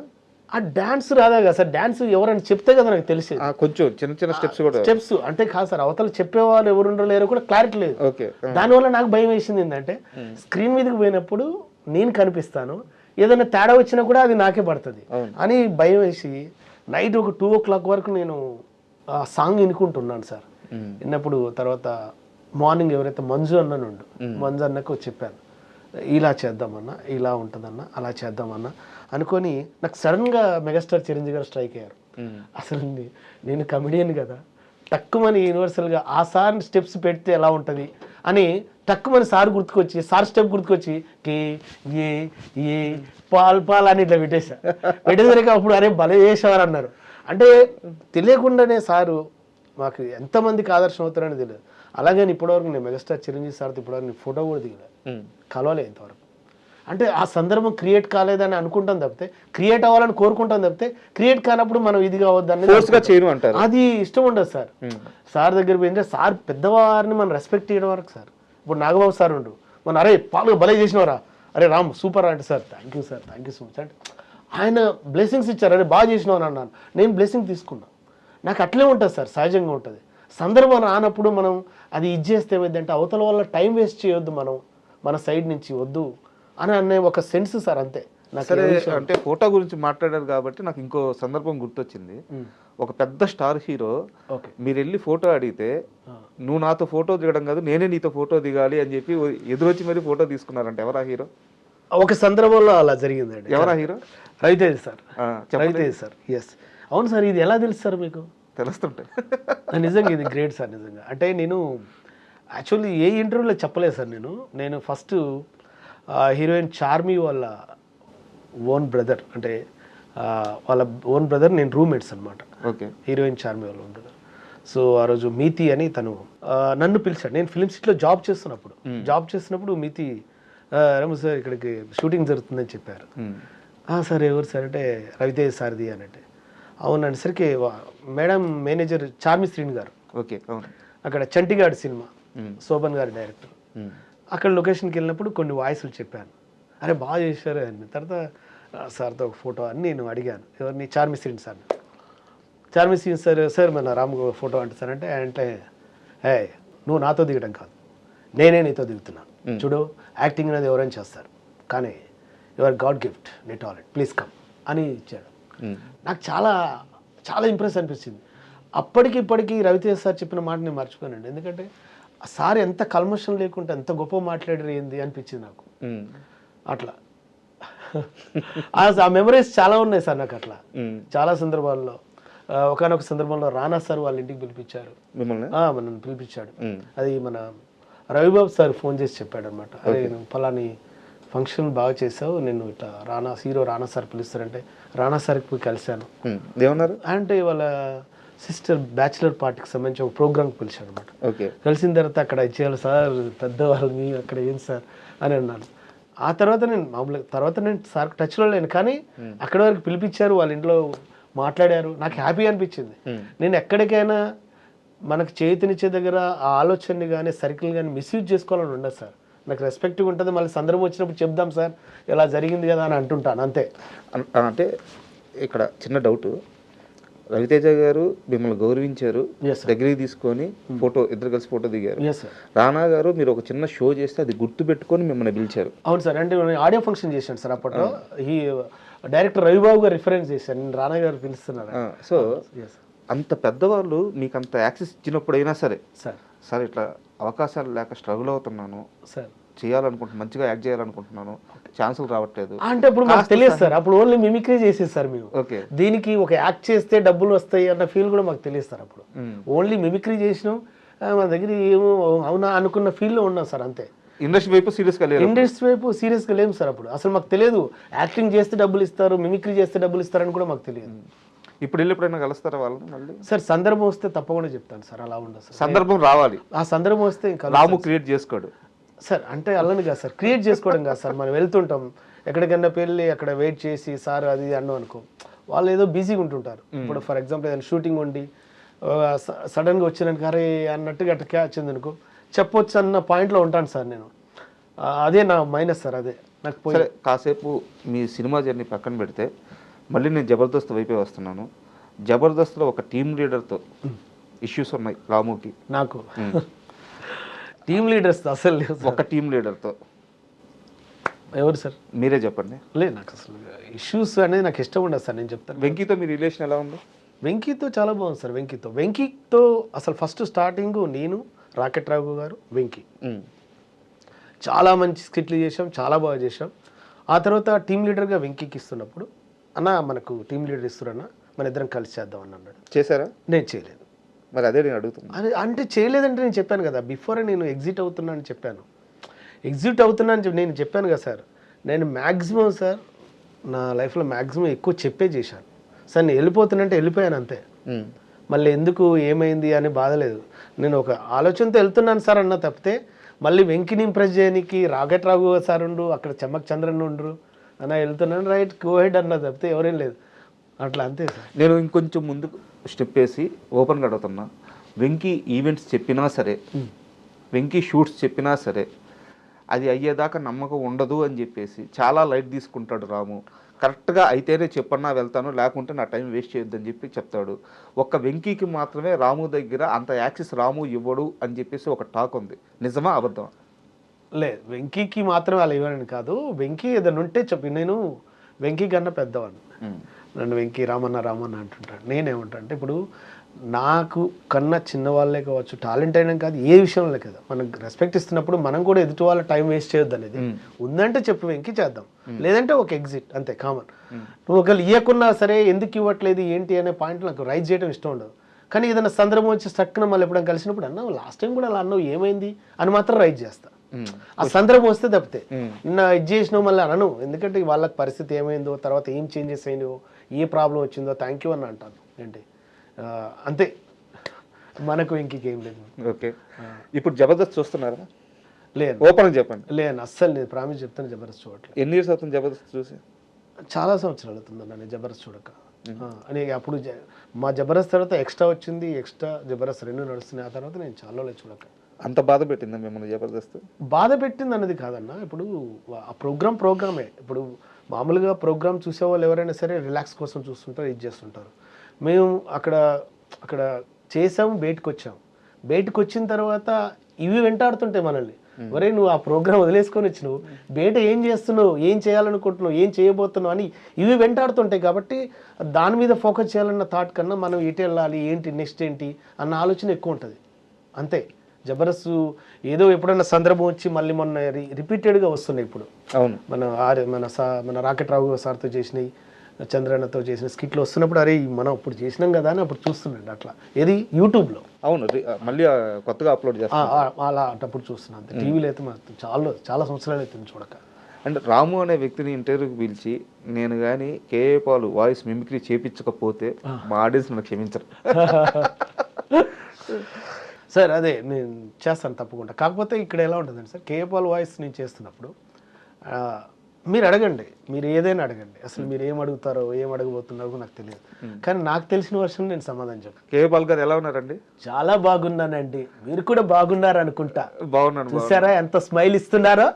ఆ డాన్స్ రాదా కదా సార్, డాన్స్ ఎవరైనా చెప్తే కదా నాకు తెలిసేది. కొంచెం చిన్న చిన్న స్టెప్స్ కూడా. స్టెప్స్ అంటే కాదు సార్, అవతల చెప్పేవాళ్ళు ఎవరు ఉండరు లేరో కూడా క్లారిటీ లేదు. ఓకే. దానివల్ల నాకు భయం వేసింది ఏంటంటే స్క్రీన్ మీదకి పోయినప్పుడు నేను కనిపిస్తాను, ఏదైనా తేడా వచ్చినా కూడా అది నాకే పడుతుంది అని భయం వేసి నైట్ ఒక 2 o'clock వరకు నేను ఆ సాంగ్ వినుకుంటున్నాను సార్. విన్నప్పుడు తర్వాత మార్నింగ్ ఎవరైతే మంజు అన్ననుండు, మంజు అన్నకు చెప్పాను ఇలా చేద్దామన్నా, ఇలా ఉంటుందన్నా, అలా చేద్దామన్నా అనుకొని నాకు సడన్గా మెగాస్టార్ చిరంజీవి గారు స్ట్రైక్ అయ్యారు. అసలు నేను కమెడియన్ కదా, టక్కుమని యూనివర్సల్గా ఆ సార్ స్టెప్స్ పెడితే ఎలా ఉంటుంది అని టక్కుమని సార్ గుర్తుకొచ్చి, సార్ స్టెప్ గుర్తుకొచ్చి కే ఏ ఏ పాల్ పాల్ అని ఇట్లా పెట్టేసరికి అప్పుడు అరే భలే చేసేవారు అన్నారు. అంటే తెలియకుండానే సారు మాకు ఎంతమందికి ఆదర్శం అవుతారని తెలియదు. అలాగే ఇప్పటివరకు నేను మెగాస్టార్ చిరంజీవి సార్తో ఇప్పటివరకు నేను ఫోటో కూడా దిగలేదు, కలవలే ఇంతవరకు. అంటే ఆ సందర్భం క్రియేట్ కాలేదని అనుకుంటాం తప్పితే, క్రియేట్ అవ్వాలని కోరుకుంటాం తప్పితే, క్రియేట్ కానప్పుడు మనం ఇది కావద్దని అది ఇష్టం ఉండదు సార్. సార్ దగ్గర పోయింటే సార్ పెద్దవారిని మనం రెస్పెక్ట్ చేయడం వరకు సార్. ఇప్పుడు నాగబాబు సార్ ఉండు, మన అరే పాలు భలే చేసినవరా, అరే రామ్ సూపర్ అంటే sir thank you sir, thank you so much అంటే ఆయన బ్లెస్సింగ్స్ ఇచ్చారు, అరే బాగా చేసినావు అని అన్నాను, నేను బ్లెస్సింగ్ తీసుకున్నా. నాకు అట్లే ఉంటుంది సార్, సహజంగా ఉంటుంది. సందర్భం రానప్పుడు మనం అది ఇచ్చేస్తే ఏమైందంటే అవతల వల్ల టైం వేస్ట్ చేయొద్దు, మనం మన సైడ్ నుంచి వద్దు అని అనే ఒక సెన్స్ సార్, అంతే. సరే, అంటే ఫోటో గురించి మాట్లాడారు కాబట్టి నాకు ఇంకో సందర్భం గుర్తొచ్చింది. ఒక పెద్ద స్టార్ హీరో మీరు వెళ్ళి ఫోటో అడిగితే నువ్వు నాతో ఫోటో దిగడం కాదు నేనే నీతో ఫోటో దిగాలి అని చెప్పి ఎదురొచ్చి మరి ఫోటో తీసుకున్నారంటే ఎవరా హీరో? ఒక సందర్భంలో అలా జరిగిందండి. ఎవరా hero? Raviteja sir. Raviteja sir, yes అవును సార్. ఇది ఎలా తెలుసు సార్ మీకు? తెలుస్తుంటాయి. నిజంగా ఇది గ్రేట్ సార్ నిజంగా. అంటే నేను యాక్చువల్లీ ఏ ఇంటర్వ్యూలో చెప్పలేదు సార్. నేను ఫస్ట్ హీరోయిన్ చార్మి వాళ్ళ ఓన్ బ్రదర్, అంటే వాళ్ళ ఓన్ బ్రదర్, నేను రూమ్మేట్స్ అనమాట. ఓకే. హీరోయిన్ చార్మి వాళ్ళ ఓన్ బ్రదర్. సో ఆ రోజు మీతి అని తను నన్ను పిలిచాడు. నేను ఫిల్మ్ సిటీలో జాబ్ చేస్తున్నప్పుడు మీతి రమేష్ సార్ ఇక్కడికి షూటింగ్ జరుగుతుందని చెప్పారు. సార్ ఎవరు సార్ అంటే రవితేజ్ సార్ది అని అంటే అవునండి సరికి మేడం మేనేజర్ చార్మి శ్రీని గారు. ఓకే. అక్కడ చంటిగాడ్ సినిమా శోభన్ గారి డైరెక్టర్. అక్కడ లొకేషన్కి వెళ్ళినప్పుడు కొన్ని వాయిస్లు చెప్పాను, అరే బాగా చేశారు అని. తర్వాత సార్తో ఒక ఫోటో అని నేను అడిగాను, ఎవరిని? చార్మి శ్రీని సార్. చార్మి శ్రీని సార్ మన రామ్ ఫోటో అంటే సార్ అంటే నువ్వు నాతో దిగడం కాదు, నేనే నీతో దిగుతున్నాను. చూడు యాక్టింగ్ అనేది ఎవరైనా చేస్తారు, కానీ యువర్ గాడ్ గిఫ్ట్, నీ టాలెంట్, ప్లీజ్ కమ్ అని ఇచ్చాడు. నాకు చాలా చాలా ఇంప్రెస్ అనిపించింది. అప్పటికి ఇప్పటికీ రవితేజ్ సార్ చెప్పిన మాట నేను మర్చిపోయానండి. ఎందుకంటే సార్ ఎంత కల్మషం లేకుండా ఎంత గొప్ప మాట్లాడారు ఏంది అనిపించింది నాకు. అట్లా ఆ మెమరీస్ చాలా ఉన్నాయి సార్ నాకు. అట్లా చాలా సందర్భాల్లో, ఒకనొక సందర్భంలో రానా సార్ వాళ్ళ ఇంటికి పిలిపించారు, మనల్ని పిలిపించాడు. అది మన రవిబాబు సార్ ఫోన్ చేసి చెప్పాడు అనమాట, అరే నువ్వు ఫలాని ఫంక్షన్ బాగా చేసావు, నేను ఇట్లా హీరో రానా సార్ పిలుస్తారంటే రానా సార్కి పోయి కలిశాను. ఏమన్నారు అంటే వాళ్ళ సిస్టర్ బ్యాచిలర్ పార్టీకి సంబంధించి ఒక ప్రోగ్రామ్కి పిలిచాడు అనమాట. కలిసిన తర్వాత అక్కడ ఇచ్చేయాలి సార్ పెద్దవాళ్ళు, మీ అక్కడ ఏం సార్ అని అన్నాను. ఆ తర్వాత నేను సార్ టచ్లో లేను, కానీ అక్కడి వరకు పిలిపించారు, వాళ్ళ ఇంట్లో మాట్లాడారు, నాకు హ్యాపీ అనిపించింది. నేను ఎక్కడికైనా మనకు చేతినిచ్చే దగ్గర ఆ ఆలోచనని కానీ సర్కిల్ కానీ మిస్యూజ్ చేసుకోవాలని ఉండదు సార్. నాకు రెస్పెక్ట్గా ఉంటుంది, మళ్ళీ సందర్భం వచ్చినప్పుడు చెప్దాం సార్ ఇలా జరిగింది కదా అని అంటుంటాను అంతే. అంటే ఇక్కడ చిన్న డౌట్, రవితేజ గారు మిమ్మల్ని గౌరవించారు, దగ్గరికి తీసుకొని ఫోటో ఇద్దరు కలిసి ఫోటో దిగారు. రానా గారు మీరు ఒక చిన్న షో చేస్తే అది గుర్తు పెట్టుకొని మిమ్మల్ని పిలిచారు. అవును సార్, అంటే ఆడియో ఫంక్షన్ చేశాను సార్ అప్పట్లో. ఈ డైరెక్టర్ రవిబాబు గారు రిఫరెన్స్ చేశాను, నేను రానా గారు పిలుస్తున్నారు. సో అంత పెద్దవాళ్ళు మీకు అంత యాక్సెస్ ఇచ్చినప్పుడు అయినా సరే సార్ ఇట్లా అవకాశాలు లేక స్ట్రగుల్ అవుతున్నాను సార్, చేయాలనుకుంటున్నాను, మంచిగా యాక్ట్ చేయాలనుకుంటున్నాను, ఛాన్సులు రావట్లేదు అంటే ఇప్పుడు మాకు తెలియదు సార్. అప్పుడు ఓన్లీ మిమిక్రీ చేసేది సార్ మేము. ఓకే. దీనికి ఒక యాక్ట్ చేస్తే డబ్బులు వస్తాయి అన్న ఫీల్ కూడా మాకు తెలియదు సార్. అప్పుడు ఓన్లీ మిమిక్రీ చేసినాం, మా దగ్గర ఏమో అవునా అనుకున్న ఫీల్లో ఉన్నాం సార్ అంతే. ఇండస్ట్రీ వైపు సీరియస్గా లేము సార్. అప్పుడు అసలు మాకు తెలియదు యాక్టింగ్ చేస్తే డబ్బులు ఇస్తారు, మిమిక్రీ చేస్తే డబ్బులు ఇస్తారని కూడా మాకు తెలియదు. ఇప్పుడు వెళ్ళి ఎప్పుడైనా కలుస్తారా వాళ్ళని మళ్ళీ? సార్ సందర్భం వస్తే తప్పకుండా చెప్తాను సార్. అలా ఉండదు సార్, సందర్భం రావాలి. ఆ సందర్భం వస్తే ఇంకా రాము క్రియేట్ చేసుకోడు సార్. అంటే అల్లని కాదు సార్, క్రియేట్ చేసుకోవడం కాదు సార్. మనం వెళ్తుంటాం ఎక్కడికన్నా వెళ్ళి అక్కడ వెయిట్ చేసి సార్ అది అన్నాం అనుకో, వాళ్ళు ఏదో బిజీగా ఉంటుంటారు. ఇప్పుడు ఫర్ ఎగ్జాంపుల్ ఏదైనా షూటింగ్ ఉండి సడన్గా వచ్చినాక అరే అన్నట్టుగా అట్లా క్యాచ్ అనుకో చెప్పొచ్చు అన్న పాయింట్లో ఉంటాను సార్ నేను. అదే నా మైనస్ సార్, అదే నాకు పోయి. సరే కాసేపు మీ సినిమా జర్నీ పక్కన పెడితే మళ్ళీ నేను జబర్దస్త్ వైపే వస్తున్నాను. జబర్దస్త్లో ఒక టీమ్ లీడర్తో ఇష్యూస్ ఉన్నాయి రాముకి. నాకు టీమ్ లీడర్స్ అసలు లేవు సార్. ఒక టీమ్ లీడర్తో ఎవరు సార్? మీరే చెప్పండి. లేదు నాకు అసలు ఇష్యూస్ అనేది నాకు ఇష్టం ఉండదు సార్, నేను చెప్తాను. వెంకీతో మీ రిలేషన్ ఎలా ఉంది? వెంకీతో చాలా బాగుంది సార్. వెంకీతో అసలు ఫస్ట్ స్టార్టింగ్ నేను, రాకెట్ రాఘు గారు, వెంకీ చాలా మంచి స్కిట్లు చేసాం, చాలా బాగా చేసాం. ఆ తర్వాత టీమ్ లీడర్గా వెంకీకి ఇస్తున్నప్పుడు, అన్న మనకు టీమ్ లీడర్ ఇస్తున్నా, మన ఇద్దరం కలిసి చేద్దాం అని అన్నాడు. చేశారా? నేను చేయలేదు. మరి అదే నేను అడుగుతున్నాను. అది అంటే చేయలేదంటే నేను చెప్పాను కదా, బిఫోరే నేను ఎగ్జిట్ అవుతున్నా అని చెప్పాను. ఎగ్జిట్ అవుతున్నా అని నేను చెప్పాను కదా సార్. నేను మ్యాక్సిమం సార్ నా లైఫ్లో మ్యాక్సిమం ఎక్కువ చెప్పే చేశాను సార్. నేను వెళ్ళిపోతున్నంటే వెళ్ళిపోయాను అంతే. మళ్ళీ ఎందుకు ఏమైంది అని బాధలేదు. నేను ఒక ఆలోచనతో వెళ్తున్నాను సార్ అన్న తప్పితే, మళ్ళీ వెంకిని ఇంప్రెస్ చేయడానికి రాకెట్ రాఘు సార్ ఉండు, అక్కడ చెమ్మక్ చంద్రన్ ఉండ్రు అన్న, వెళ్తున్నాను రైట్ గో హెడ్ అన్న తప్పితే ఎవరేం లేదు. అట్లా అంతే సార్. నేను ఇంకొంచెం ముందుకు స్టెప్ వేసి ఓపెన్గా అడుగుతున్నా. వెంకీ ఈవెంట్స్ చెప్పినా సరే, వెంకీ షూట్స్ చెప్పినా సరే, అది అయ్యేదాకా నమ్మకం ఉండదు అని చెప్పేసి చాలా లైట్ తీసుకుంటాడు రాము. కరెక్ట్గా అయితేనే చెప్పన్నా వెళ్తాను, లేకుంటే నా టైం వేస్ట్ చేయొద్దని చెప్పి చెప్తాడు. ఒక్క వెంకీకి మాత్రమే రాము దగ్గర అంత యాక్సెస్ రాము ఇవ్వడు అని చెప్పేసి ఒక టాక్ ఉంది. నిజమా అబద్ధమా? లేదు, వెంకీకి మాత్రం అలా ఇవ్వనని కాదు. వెంకీ ఏదైనా ఉంటే చెప్పి, నేను వెంకీ కన్నా పెద్దవాడిని. నన్ను వెంకీ రామన్న రామన్న అంటుంటాడు. నేనేమంటా అంటే, ఇప్పుడు నాకు కన్నా చిన్నవాళ్ళే కావచ్చు, టాలెంట్ అయినా కాదు, ఏ విషయంలో కదా మనకు రెస్పెక్ట్ ఇస్తున్నప్పుడు మనం కూడా ఎదుటి వాళ్ళ టైం వేస్ట్ చేయొద్దు అనేది ఉందంటే చెప్పు వెంకీ చేద్దాం, లేదంటే ఒక ఎగ్జిట్ అంతే కామన్. నువ్వు ఒకవేళ ఇవ్వకున్నా సరే ఎందుకు ఇవ్వట్లేదు ఏంటి అనే పాయింట్ నాకు రైజ్ చేయడం ఇష్టం ఉండదు. కానీ ఏదైనా సందర్భం వచ్చి స్టక్కున మళ్ళీ ఎప్పుడైనా కలిసినప్పుడు అన్నావు లాస్ట్ టైం కూడా అలా అన్నావు ఏమైంది అని మాత్రం రైజ్ చేస్తా. ఆ సందర్భం వస్తే తప్పితే నిన్న ఇది చేసినావు మళ్ళీ అనను, ఎందుకంటే వాళ్ళకి పరిస్థితి ఏమైందో, తర్వాత ఏం చేంజెస్ అయినాయో, ఏ ప్రాబ్లం వచ్చిందో థ్యాంక్ యూ అని అంటాను ఏంటి అంతే. మనకు ఇంకేం లేదు. ఓకే, ఇప్పుడు జబర్దస్త్ చూస్తున్నారా? లేదు, ఓపెన్ చెప్పండి. లేదు అస్సలు లేదు, ప్రామిస్ చెప్తాను జబర్దస్త్ చూడట్లేదు. ఎన్ని ఇయర్స్ అవుతుంది జబర్దస్త్ చూసి? చాలా సంవత్సరాలు అవుతుందన్న నేను జబర్దస్త్ చూడక. అని అప్పుడు మా జబర్దస్త్ తర్వాత ఎక్స్ట్రా వచ్చింది, ఎక్స్ట్రా జబర్దస్త్ 2 నడుస్తున్నాయి. ఆ తర్వాత నేను చాలా చూడక. అంత బాధ పెట్టిందా మిమ్మల్ని జబర్దస్త్? బాధ పెట్టింది అన్నది కాదన్న, ఇప్పుడు ఆ ప్రోగ్రామే. ఇప్పుడు మామూలుగా ప్రోగ్రామ్ చూసేవాళ్ళు ఎవరైనా సరే రిలాక్స్ కోసం చూస్తుంటారు, ఇది చేస్తుంటారు. మేము అక్కడ చేసాము, బయటకు వచ్చాము. బయటకు వచ్చిన తర్వాత ఇవి వెంటాడుతుంటాయి మనల్ని. ఒరే నువ్వు ఆ ప్రోగ్రామ్ వదిలేసుకొని వచ్చినావు, బయట ఏం చేస్తున్నావు, ఏం చేయాలనుకుంటున్నావు, ఏం చేయబోతున్నావు అని ఇవి వెంటాడుతుంటాయి. కాబట్టి దాని మీద ఫోకస్ చేయాలన్న థాట్ కన్నా మనం ఎటు వెళ్ళాలి, ఏంటి నెక్స్ట్ ఏంటి అన్న ఆలోచన ఎక్కువ ఉంటుంది అంతే. జబర్దస్త్ ఏదో ఎప్పుడైనా సందర్భం వచ్చి మళ్ళీ మొన్న రిపీటెడ్గా వస్తున్నాయి. ఇప్పుడు అవును, మన రాకెట్ రావు సార్తో చేసినవి, చంద్రన్నతో చేసిన స్కిట్లు వస్తున్నప్పుడు అరే మనం ఇప్పుడు చేసినాం కదా అని అప్పుడు చూస్తున్నాండి. అట్లా ఏది యూట్యూబ్లో. అవును, మళ్ళీ కొత్తగా అప్లోడ్ చేస్తాను అలా అప్పుడు చూస్తున్నాను అంతే. టీవీలో అయితే చాలా సంవత్సరాలు అవుతుంది చూడక. అండ్ రాము అనే వ్యక్తిని ఇంటర్వ్యూకి పిలిచి నేను కానీ కేఏ పాల్ వాయిస్ మిమిక్రీ చేయించకపోతే మా ఆడియన్స్ నన్ను క్షమించరు. సార్ అదే నేను చేస్తాను తప్పకుండా. కాకపోతే ఇక్కడ ఎలా ఉంటుందండి సార్, కేఏ పాల్ వాయిస్ నేను చేస్తున్నప్పుడు మీరు అడగండి, మీరు ఏదైనా అడగండి, అసలు మీరు ఏం అడుగుతారో ఏం అడగబోతున్నారో నాకు తెలియదు. కానీ నాకు తెలిసిన వర్షన్ నేను సమాధానం చెప్పాను. కేఏ పాల్ గారు ఎలా ఉన్నారండి? చాలా బాగున్నానండి, మీరు కూడా బాగున్నారు అనుకుంటా. బాగున్నాను. చూసారా ఎంత స్మైల్ ఇస్తున్నారో?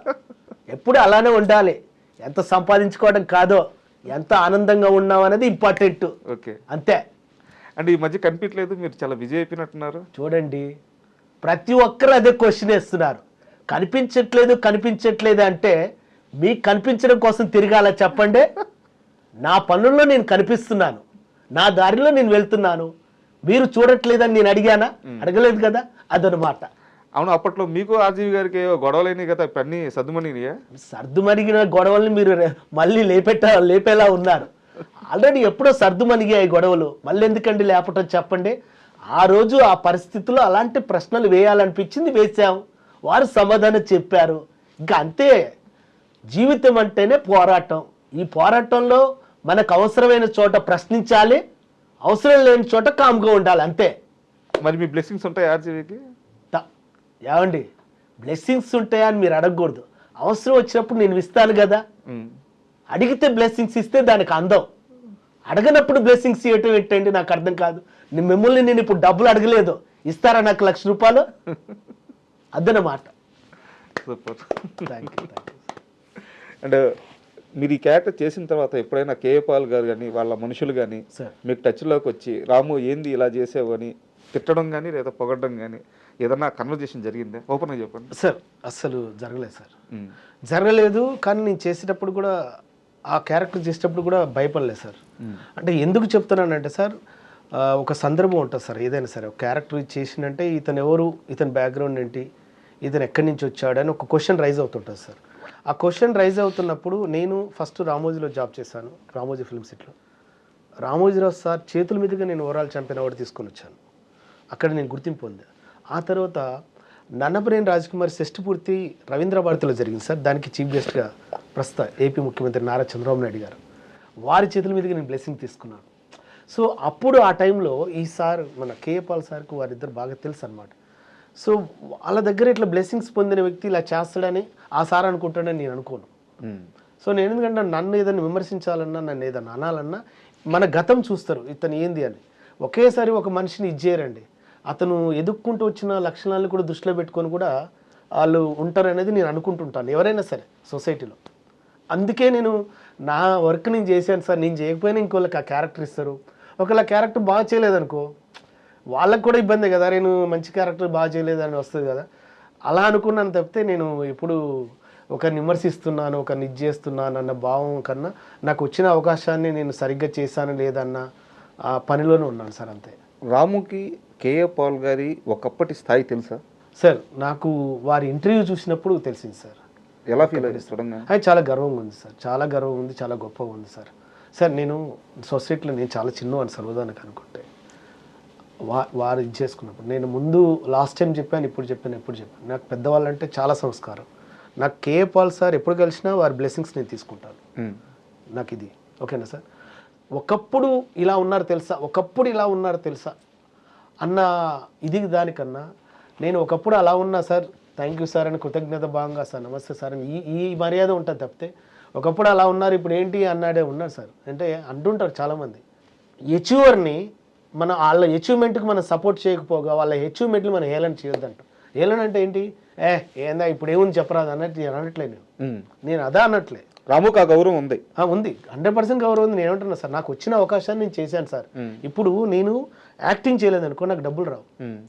ఎప్పుడు అలానే ఉండాలి. ఎంత సంపాదించుకోవడం కాదో, ఎంత ఆనందంగా ఉన్నాం అనేది ఇంపార్టెంట్. ఓకే, అంతే. అంటే ఈ మధ్య కనిపించలేదు, మీరు చాలా బిజీ అయిపోయినట్టున్నారు. చూడండి ప్రతి ఒక్కరు అదే క్వశ్చన్ వేస్తున్నారు, కనిపించట్లేదు అంటే మీకు కనిపించడం కోసం తిరగాల చెప్పండి. నా పనుల్లో నేను కనిపిస్తున్నాను, నా దారిలో నేను వెళ్తున్నాను, మీరు చూడట్లేదని నేను అడిగానా? అడగలేదు కదా, అదనమాట. అవును, అప్పట్లో మీకు ఆర్జీవి గారికి గొడవలైనవి కదా, అన్నీ సర్దుమణిగిన గొడవల్ని మీరు మళ్ళీ లేపేలా ఉన్నారు. ఆల్రెడీ ఎప్పుడో సర్దుమణిగాయి గొడవలు, మళ్ళీ ఎందుకండి లేపటం చెప్పండి. ఆ రోజు ఆ పరిస్థితుల్లో అలాంటి ప్రశ్నలు వేయాలనిపించింది, వేసాం, వారు సమాధానం చెప్పారు. ఇంకా అంతే. జీవితం అంటేనే పోరాటం. ఈ పోరాటంలో మనకు అవసరమైన చోట ప్రశ్నించాలి, అవసరం లేని చోట కామ్గా ఉండాలి, అంతే. మరి మీ బ్లెస్సింగ్స్ ఉంటాయి ఆర్జీవికి? ఏమండి బ్లెస్సింగ్స్ ఉంటాయా అని మీరు అడగకూడదు. అవసరం వచ్చినప్పుడు నేను ఇస్తాను కదా. అడిగితే బ్లెస్సింగ్స్ ఇస్తే దానికి అందం, అడగనప్పుడు బ్లెస్సింగ్స్ ఇవ్వటం ఏంటండి నాకు అర్థం కాదు. మిమ్మల్ని నేను ఇప్పుడు డబ్బులు అడగలేదు, ఇస్తారా నాకు 1,00,000 రూపాయలు? అదనమాట. సూపర్. Thank you. అండ్ మీరు ఈ క్యారెక్టర్ చేసిన తర్వాత ఎప్పుడైనా కేఏ పాల్ గారు కానీ వాళ్ళ మనుషులు కానీ సార్ మీకు టచ్లోకి వచ్చి రాము ఏంది ఇలా చేసావు అని తిట్టడం కానీ లేదా పొగడడం కానీ ఏదన్నా కన్వర్జేషన్ జరిగిందా? ఓపెన్గా చెప్పండి. సార్ అస్సలు జరగలేదు సార్, జరగలేదు. కానీ నేను చేసేటప్పుడు కూడా ఆ క్యారెక్టర్ చేసేటప్పుడు కూడా భయపడలేదు సార్. అంటే ఎందుకు చెప్తున్నానంటే సార్, ఒక సందర్భం ఉంటుంది సార్. ఏదైనా సరే ఒక క్యారెక్టర్ చేసినంటే ఇతను ఎవరు, ఇతని బ్యాక్గ్రౌండ్ ఏంటి, ఇతను ఎక్కడి నుంచి వచ్చాడు అని ఒక క్వశ్చన్ రైజ్ అవుతుంటుంది సార్. ఆ క్వశ్చన్ రైజ్ అవుతున్నప్పుడు నేను ఫస్ట్ రామోజీలో జాబ్ చేశాను, రామోజీ ఫిల్మ్ సిటీలో. రామోజీరావు సార్ చేతుల మీదుగా నేను ఓవరాల్ ఛాంపియన్ అవార్డు తీసుకొని వచ్చాను. అక్కడ నేను గుర్తింపు పొందా. ఆ తర్వాత నన్నపనేని రాజకుమారి షష్ఠి పూర్తి రవీంద్ర భారతిలో జరిగింది సార్. దానికి చీఫ్ గెస్ట్గా ప్రస్తుత ఏపీ ముఖ్యమంత్రి నారా చంద్రబాబు నాయుడు గారు, వారి చేతుల మీదుగా నేను బ్లెస్సింగ్ తీసుకున్నాను. సో అప్పుడు ఆ టైంలో ఈ సార్ మన కేఏ పాల్ సార్కు వారిద్దరు బాగా తెలుసు అనమాట. సో వాళ్ళ దగ్గర ఇట్లా బ్లెస్సింగ్స్ పొందిన వ్యక్తి ఇలా చేస్తాడని ఆ సార్ అనుకుంటాడని నేను అనుకోను. సో నేను ఎందుకంటే నన్ను ఏదైనా విమర్శించాలన్నా, నన్ను ఏదైనా అనాలన్నా మన గతం చూస్తారు ఇతను ఏంది అని. ఒకేసారి ఒక మనిషిని ఇచ్చేయరండి. అతను ఎదుక్కుంటూ వచ్చిన లక్షణాలను కూడా దృష్టిలో పెట్టుకొని కూడా వాళ్ళు ఉంటారనేది నేను అనుకుంటుంటాను, ఎవరైనా సరే సొసైటీలో. అందుకే నేను నా వర్క్ నేను చేశాను సార్. నేను చేయకపోయినా ఇంకోళ్ళకి ఆ క్యారెక్టర్ ఇస్తారు. ఒకవేళ క్యారెక్టర్ బాగా చేయలేదనుకో వాళ్ళకు కూడా ఇబ్బంది కదా, నేను మంచి క్యారెక్టర్ బాగా చేయలేదని వస్తుంది కదా. అలా అనుకున్నాను తప్పితే నేను ఎప్పుడు ఒకరిని విమర్శిస్తున్నాను, ఒకరిని ఇది చేస్తున్నాను అన్న భావం కన్నా నాకు వచ్చిన అవకాశాన్ని నేను సరిగ్గా చేశాను లేదన్న ఆ పనిలోనే ఉన్నాను సార్, అంతే. రాముకి కేఏ పాల్ గారి ఒకప్పటి స్థాయి తెలుసా సార్? నాకు వారి ఇంటర్వ్యూ చూసినప్పుడు తెలిసింది సార్. ఎలా ఫీల్ అయ్యి చూడంగా? అది చాలా గర్వంగా ఉంది సార్, చాలా గర్వం ఉంది, చాలా గొప్పగా ఉంది సార్. సార్ నేను సొసైటీలో నేను చాలా చిన్నవాడిని సర్వదానికి అనుకుంటే వారు ఇది చేసుకున్నప్పుడు నేను ముందు లాస్ట్ టైం చెప్పాను, ఇప్పుడు చెప్పాను. నాకు పెద్దవాళ్ళంటే చాలా సంస్కారం. నాకు కేఏ పాల్ సార్ ఎప్పుడు కలిసినా వారి బ్లెస్సింగ్స్ నేను తీసుకుంటాను. నాకు ఇది ఓకేనా సార్? ఒకప్పుడు ఇలా ఉన్నారు తెలుసా అన్న ఇది దానికన్నా నేను ఒకప్పుడు అలా ఉన్నా సార్, థ్యాంక్ యూ సార్ అని కృతజ్ఞత భాగంగా సార్ నమస్తే సార్ అని ఈ మర్యాద ఉంటుంది తప్పితే ఒకప్పుడు అలా ఉన్నారు ఇప్పుడు ఏంటి అన్నాడే ఉన్నారు సార్. అంటే అంటుంటారు చాలామంది, అచీవర్ని మన వాళ్ళ అచీవ్మెంట్కి మనం సపోర్ట్ చేయకపోగా వాళ్ళ అచీవ్మెంట్లు మనం హేళన చేయొద్దంట. హేళన అంటే ఏంటి, ఏందా ఇప్పుడు ఏముంది చెప్పరాదు అన్నట్టు నేను అనట్లే. నేను అదా అనట్లే. రాముకు ఆ గౌరవం ఉంది, 100% గౌరవం ఉంది. నేను ఏమంటున్నా సార్, నాకు వచ్చిన అవకాశాన్ని నేను చేశాను సార్. ఇప్పుడు నేను యాక్టింగ్ చేయలేదనుకో నాకు డబ్బులు రావు.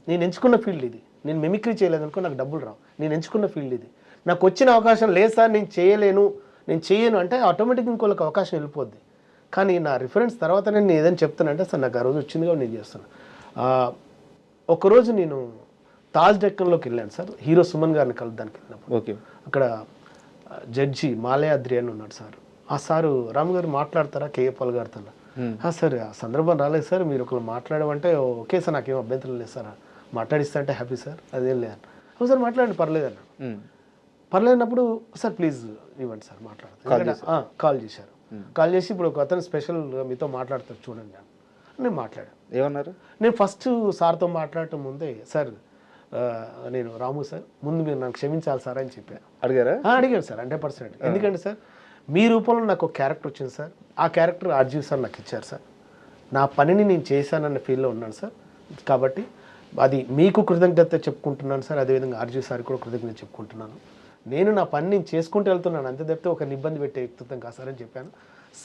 నేను ఎంచుకున్న ఫీల్డ్ ఇది. నేను మిమిక్రీ చేయలేదనుకో నాకు డబ్బులు రావు. నేను ఎంచుకున్న ఫీల్డ్ ఇది. నాకు వచ్చిన అవకాశం లేదు సార్, నేను చేయను అంటే ఆటోమేటిక్గా ఇంకోళ్ళకి అవకాశం వెళ్ళిపోద్ది. కానీ నా రిఫరెన్స్ తర్వాత నేను ఏదైనా చెప్తానంటే సార్ నాకు ఆ రోజు వచ్చింది కాబట్టి నేను చేస్తాను. ఒకరోజు నేను తాజ్ డెక్కన్లోకి వెళ్ళాను సార్, హీరో సుమన్ గారిని కలుద్దానికి వెళ్ళినప్పుడు. ఓకే. అక్కడ జడ్జి మాలయాద్రి అని ఉన్నాడు సార్. ఆ సారు రామ్ గారు మాట్లాడతారా కేఏ పాల్ గారితో? సార్ ఆ సందర్భం రాలేదు సార్, మీరు ఒకరు మాట్లాడమంటే ఓకే సార్, నాకేం అభ్యంతరం లేదు సార్, మాట్లాడిస్తా అంటే హ్యాపీ సార్, అదేం లేదన్న. సార్ మాట్లాడండి పర్లేదు అన్న. పర్లేదన్నప్పుడు సార్ ప్లీజ్ ఇవ్వండి సార్ మాట్లాడతాను. కాల్ చేశారు. కాల్ చేసి ఇప్పుడు ఒక అతను స్పెషల్ మీతో మాట్లాడతారు చూడండి అని నేను మాట్లాడాను. ఏమన్నారు? నేను ఫస్ట్ సార్తో మాట్లాడటం ముందే సార్ నేను రాము సార్ ముందు మీరు నాకు క్షమించాలి సార్ అని చెప్పాను. అడిగారా? అడిగాను సార్ 100%. ఎందుకంటే సార్ మీ రూపంలో నాకు ఒక క్యారెక్టర్ వచ్చింది సార్, ఆ క్యారెక్టర్ ఆర్జీవి సార్ నాకు ఇచ్చారు సార్. నా పనిని నేను చేశానన్న ఫీల్లో ఉన్నాను సార్. కాబట్టి అది మీకు కృతజ్ఞత చెప్పుకుంటున్నాను సార్, అదేవిధంగా ఆర్జీవి సార్ కూడా కృతజ్ఞత చెప్పుకుంటున్నాను. నేను నా పని నేను చేసుకుంటూ వెళ్తున్నాను, అంతే తప్పితే ఒకరిని ఇబ్బంది పెట్టే వ్యక్తిత్వం కాదు సార్ అని చెప్పాను.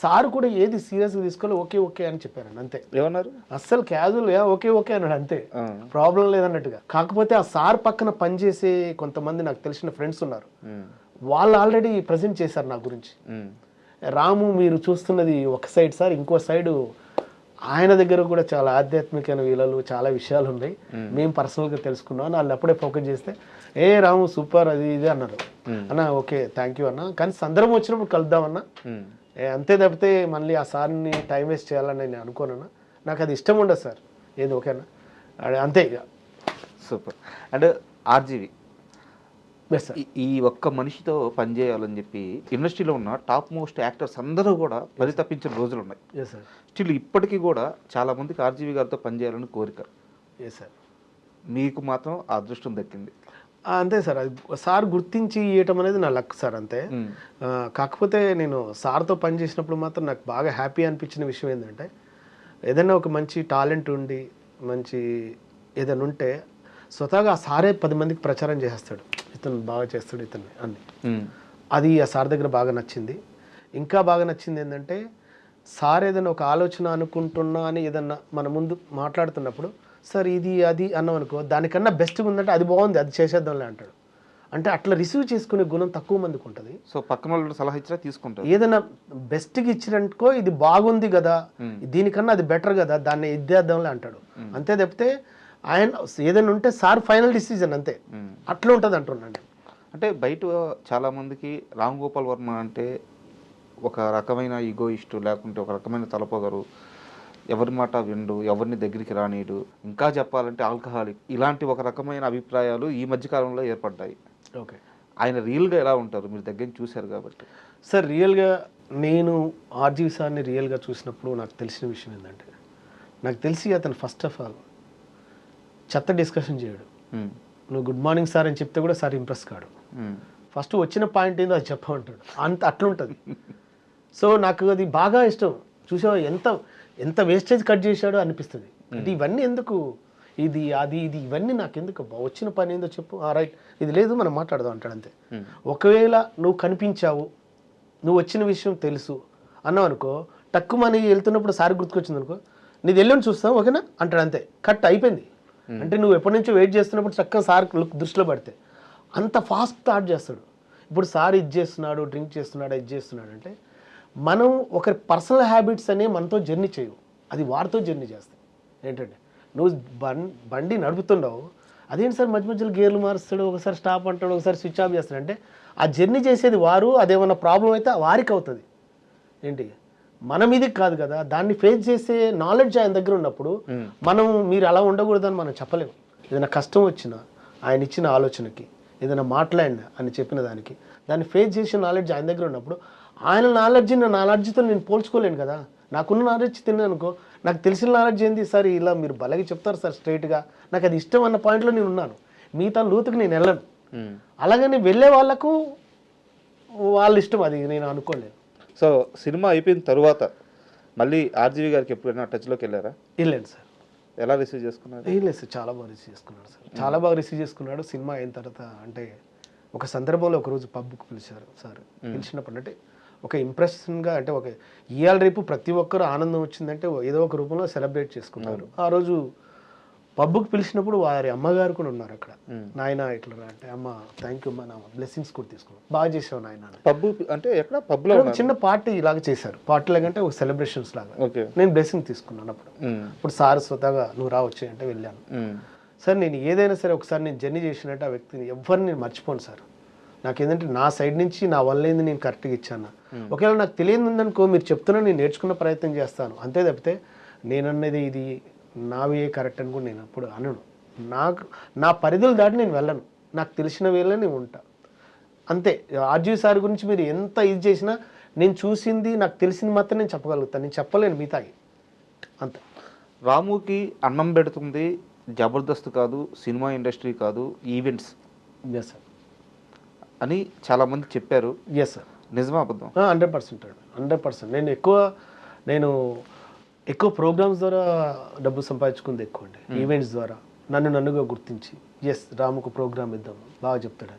సార్ కూడా ఏది సీరియస్గా తీసుకోవాలి, ఓకే అని చెప్పాను అంతే. ఏమన్నారు? అస్సలు క్యాజువల్ ఓకే అన్నాడు అంతే, ప్రాబ్లం లేదన్నట్టుగా. కాకపోతే ఆ సార్ పక్కన పనిచేసే కొంతమంది నాకు తెలిసిన ఫ్రెండ్స్ ఉన్నారు, వాళ్ళు ఆల్రెడీ ప్రజెంట్ చేశారు నా గురించి. రాము మీరు చూస్తున్నది ఒక సైడ్ సార్, ఇంకో సైడు ఆయన దగ్గర కూడా చాలా ఆధ్యాత్మికమైన విలువలు చాలా విషయాలు ఉన్నాయి, మేము పర్సనల్గా తెలుసుకున్నాం. వాళ్ళు అప్పుడే ఫోకస్ చేస్తే రాము సూపర్ అది ఇది అన్నారు. అన్న ఓకే థ్యాంక్ యూ అన్న, కానీ సందర్భం వచ్చినప్పుడు కలుద్దామన్నా, అంతే తప్పితే మళ్ళీ ఆ సార్ని టైం వేస్ట్ చేయాలని నేను అనుకోనన్నా, నాకు అది ఇష్టం ఉండదు సార్. ఏది ఓకేనా అంతే ఇక. సూపర్. అండ్ ఆర్జీవి సార్ ఈ ఒక్క మనిషితో పనిచేయాలని చెప్పి ఇండస్ట్రీలో ఉన్న టాప్ మోస్ట్ యాక్టర్స్ అందరూ కూడా పరితపించిన రోజులు ఉన్నాయి. సార్ స్టిల్ ఇప్పటికీ కూడా చాలా మందికి ఆర్జీవి గారితో పనిచేయాలని కోరిక. సార్ మీకు మాత్రం ఆ అదృష్టం దక్కింది. అంతే సార్, అది సార్ గుర్తించి ఇవ్వటం అనేది నా లక్ సార్ అంతే. కాకపోతే నేను సార్తో పనిచేసినప్పుడు మాత్రం నాకు బాగా హ్యాపీ అనిపించిన విషయం ఏంటంటే, ఏదైనా ఒక మంచి టాలెంట్ ఉండి మంచి ఏదైనా ఉంటే స్వతహాగా ఆ సారే 10 మందికి ప్రచారం చేసేస్తాడు. ఇతను బాగా చేస్తాడు ఇతన్ని అని. అది ఆ సార్ దగ్గర బాగా నచ్చింది. ఇంకా బాగా నచ్చింది ఏంటంటే సార్ ఏదైనా ఒక ఆలోచన అనుకుంటున్నా అని ఏదన్నా మన ముందు మాట్లాడుతున్నప్పుడు సార్ ఇది అది అన్నాం అనుకో, దానికన్నా బెస్ట్గా ఉందంటే అది బాగుంది అది చేసేద్దాంలే అంటాడు. అంటే అట్లా రిసీవ్ చేసుకునే గుణం తక్కువ మందికి ఉంటుంది. సో పక్కన వాళ్ళు సలహా ఇచ్చినా తీసుకుంటారు. ఏదైనా బెస్ట్గా ఇచ్చినట్టుకో ఇది బాగుంది కదా, దీనికన్నా అది బెటర్ కదా, దాన్ని ఇద్దేద్దాంలే అంటాడు. అంతే తప్పితే ఆయన ఏదైనా ఉంటే సార్ ఫైనల్ డిసిజన్ అంతే. అట్లా ఉంటుంది అంటున్నాను. అంటే బయట చాలామందికి రామ్ గోపాల్ వర్మ అంటే ఒక రకమైన ఈగోయిస్టు, లేకుంటే ఒక రకమైన తలపొగరు, ఎవరి మాట విండు, ఎవరిని దగ్గరికి రానీడు, ఇంకా చెప్పాలంటే ఆల్కహాలిక్, ఇలాంటి ఒక రకమైన అభిప్రాయాలు ఈ మధ్యకాలంలో ఏర్పడ్డాయి. ఓకే, ఆయన రియల్గా ఎలా ఉంటారు? మీరు దగ్గర నుంచి చూశారు కాబట్టి. సార్ రియల్గా నేను ఆర్జీవి సార్ని రియల్గా చూసినప్పుడు నాకు తెలిసిన విషయం ఏంటంటే, నాకు తెలిసి అతను ఫస్ట్ ఆఫ్ ఆల్ చెత్త డిస్కషన్ చేయడు. నువ్వు గుడ్ మార్నింగ్ సార్ అని చెప్తే కూడా సార్ ఇంప్రెస్ కాడు. ఫస్ట్ వచ్చిన పాయింట్ ఏందో అది చెప్పమంటాడు. అట్లుంటుంది. సో నాకు అది బాగా ఇష్టం. చూసావా ఎంత వేస్టేజ్ కట్ చేశాడో అనిపిస్తుంది. అంటే ఇవన్నీ ఎందుకు, ఇది అది ఇది ఇవన్నీ నాకు ఎందుకు, వచ్చిన పని ఏందో చెప్పు, రైట్ ఇది లేదు మనం మాట్లాడదాం అంటాడు అంతే. ఒకవేళ నువ్వు కనిపించావు, నువ్వు వచ్చిన విషయం తెలుసు అన్నావు అనుకో, టక్కుమని వెళ్తున్నప్పుడు సార్ గుర్తుకొచ్చింది అనుకో, నీది వెళ్ళని చూస్తాం ఓకేనా అంటాడు అంతే. కట్ అయిపోయింది. అంటే నువ్వు ఎప్పటి నుంచో వెయిట్ చేస్తున్నప్పుడు చక్కగా సార్ దృష్టిలో పడితే అంత ఫాస్ట్ స్టార్ట్ చేస్తాడు. ఇప్పుడు సార్ ఇది చేస్తున్నాడు, డ్రింక్ చేస్తున్నాడు, ఇది చేస్తున్నాడు అంటే మనం ఒకరి పర్సనల్ హ్యాబిట్స్ అనే మనతో జర్నీ చేయవు, అది వారితో జర్నీ చేస్తాయి. ఏంటంటే నువ్వు బండి నడుపుతుండవు, అదేంటి సార్ మధ్య మధ్యలో గేర్లు మారుస్తాడు, ఒకసారి స్టాప్ అంటాడు, ఒకసారి స్విచ్ ఆఫ్ చేస్తాడు. అంటే ఆ జర్నీ చేసేది వారు, అదేమన్నా ప్రాబ్లం అయితే వారికి అవుతుంది. ఏంటి మన మీదకి కాదు కదా, దాన్ని ఫేస్ చేసే నాలెడ్జ్ ఆయన దగ్గర ఉన్నప్పుడు మనం మీరు అలా ఉండకూడదని మనం చెప్పలేము. ఏదైనా కష్టం వచ్చినా ఆయన ఇచ్చిన ఆలోచనకి, ఏదైనా మాట్లాడినా అని చెప్పిన దానికి, దాన్ని ఫేస్ చేసే నాలెడ్జ్ ఆయన దగ్గర ఉన్నప్పుడు ఆయన నాలెడ్జ్ నా నాలెడ్జ్తో నేను పోల్చుకోలేను కదా. నాకున్న నాలెడ్జ్ తిన్నాను అనుకో, నాకు తెలిసిన నాలెడ్జ్ ఏంది సార్, ఇలా మీరు బలగా చెప్తారు సార్ స్ట్రైట్గా, నాకు అది ఇష్టం అన్న పాయింట్లో నేను ఉన్నాను. మిగతా లూతుకు నేను వెళ్ళను. అలాగని వెళ్ళే వాళ్ళకు వాళ్ళ ఇష్టం, అది నేను అనుకోలేను. సో సినిమా అయిపోయిన తర్వాత మళ్ళీ ఆర్జీవి గారికి ఎప్పుడైనా టచ్లోకి వెళ్ళారా? వెళ్ళండి సార్. ఎలా రిసీవ్ చేసుకున్నారు? ఏం లేదు సార్, చాలా బాగా రిసీవ్ చేసుకున్నాడు సార్, చాలా బాగా రిసీవ్ చేసుకున్నాడు. సినిమా అయిన తర్వాత అంటే ఒక సందర్భంలో ఒకరోజు పబ్కి పిలిచారు సార్. పిలిచినప్పుడు అంటే ఒక ఇంప్రెషన్గా, అంటే ఒక ఇవాళ రేపు ప్రతి ఒక్కరు ఆనందం వచ్చిందంటే ఏదో ఒక రూపంలో సెలబ్రేట్ చేసుకున్నారు. ఆ రోజు పబ్కి పిలిచినప్పుడు వారి అమ్మగారు కూడా ఉన్నారు అక్కడ. నాయన ఇట్లా అంటే, అమ్మ థ్యాంక్ యూ అమ్మ, నా బ్లెస్సింగ్స్ కూడా తీసుకున్నాను, బాగా చేసావు నాయన. పబ్బు అంటే ఎక్కడ? పబ్లో చిన్న పార్టీ లాగా చేశారు. పార్టీ లాగా అంటే ఒక సెలబ్రేషన్స్ లాగా. నేను బ్లెస్సింగ్ తీసుకున్నాను అప్పుడు. ఇప్పుడు సార్ స్వతహాగా నువ్వు రావచ్చు అంటే వెళ్ళాను. సార్ నేను ఏదైనా సరే ఒకసారి నేను జర్నీ చేసినట్టు ఆ వ్యక్తిని ఎవరిని నేను మర్చిపోను సార్. నాకు ఏంటంటే నా సైడ్ నుంచి నా వల్ల ఏంది నేను కరెక్ట్గా ఇచ్చాను. ఒకవేళ నాకు తెలియదు ఉందనుకో, మీరు చెప్తున్నా నేను నేర్చుకున్న ప్రయత్నం చేస్తాను అంతే తప్పితే నేనన్నది ఇది నావే కరెక్ట్ అని కూడా నేను అప్పుడు అనను. నా పరిధులు దాటి నేను వెళ్ళను, నాకు తెలిసిన వేళ నేను ఉంటా అంతే. ఆర్జీవి సార్ గురించి మీరు ఎంత ఇది చేసినా నేను చూసింది నాకు తెలిసింది మాత్రం నేను చెప్పగలుగుతాను, నేను చెప్పలేను మిగతాయి అంతే. రాముకి అన్నం పెడుతుంది జబర్దస్త్ కాదు, సినిమా ఇండస్ట్రీ కాదు, ఈవెంట్స్. ఎస్ సార్ అని చాలామంది చెప్పారు. ఎస్ సార్, నిజమా అబద్ధం? 100%. 100%. నేను ఎక్కువ ప్రోగ్రామ్స్ ద్వారా డబ్బు సంపాదించుకుంది ఎక్కువ అండి. ఈవెంట్స్ ద్వారా నన్నుగా గుర్తించి ఎస్ రాముకు ప్రోగ్రామ్ ఇద్దాం బాగా చెప్తాడు.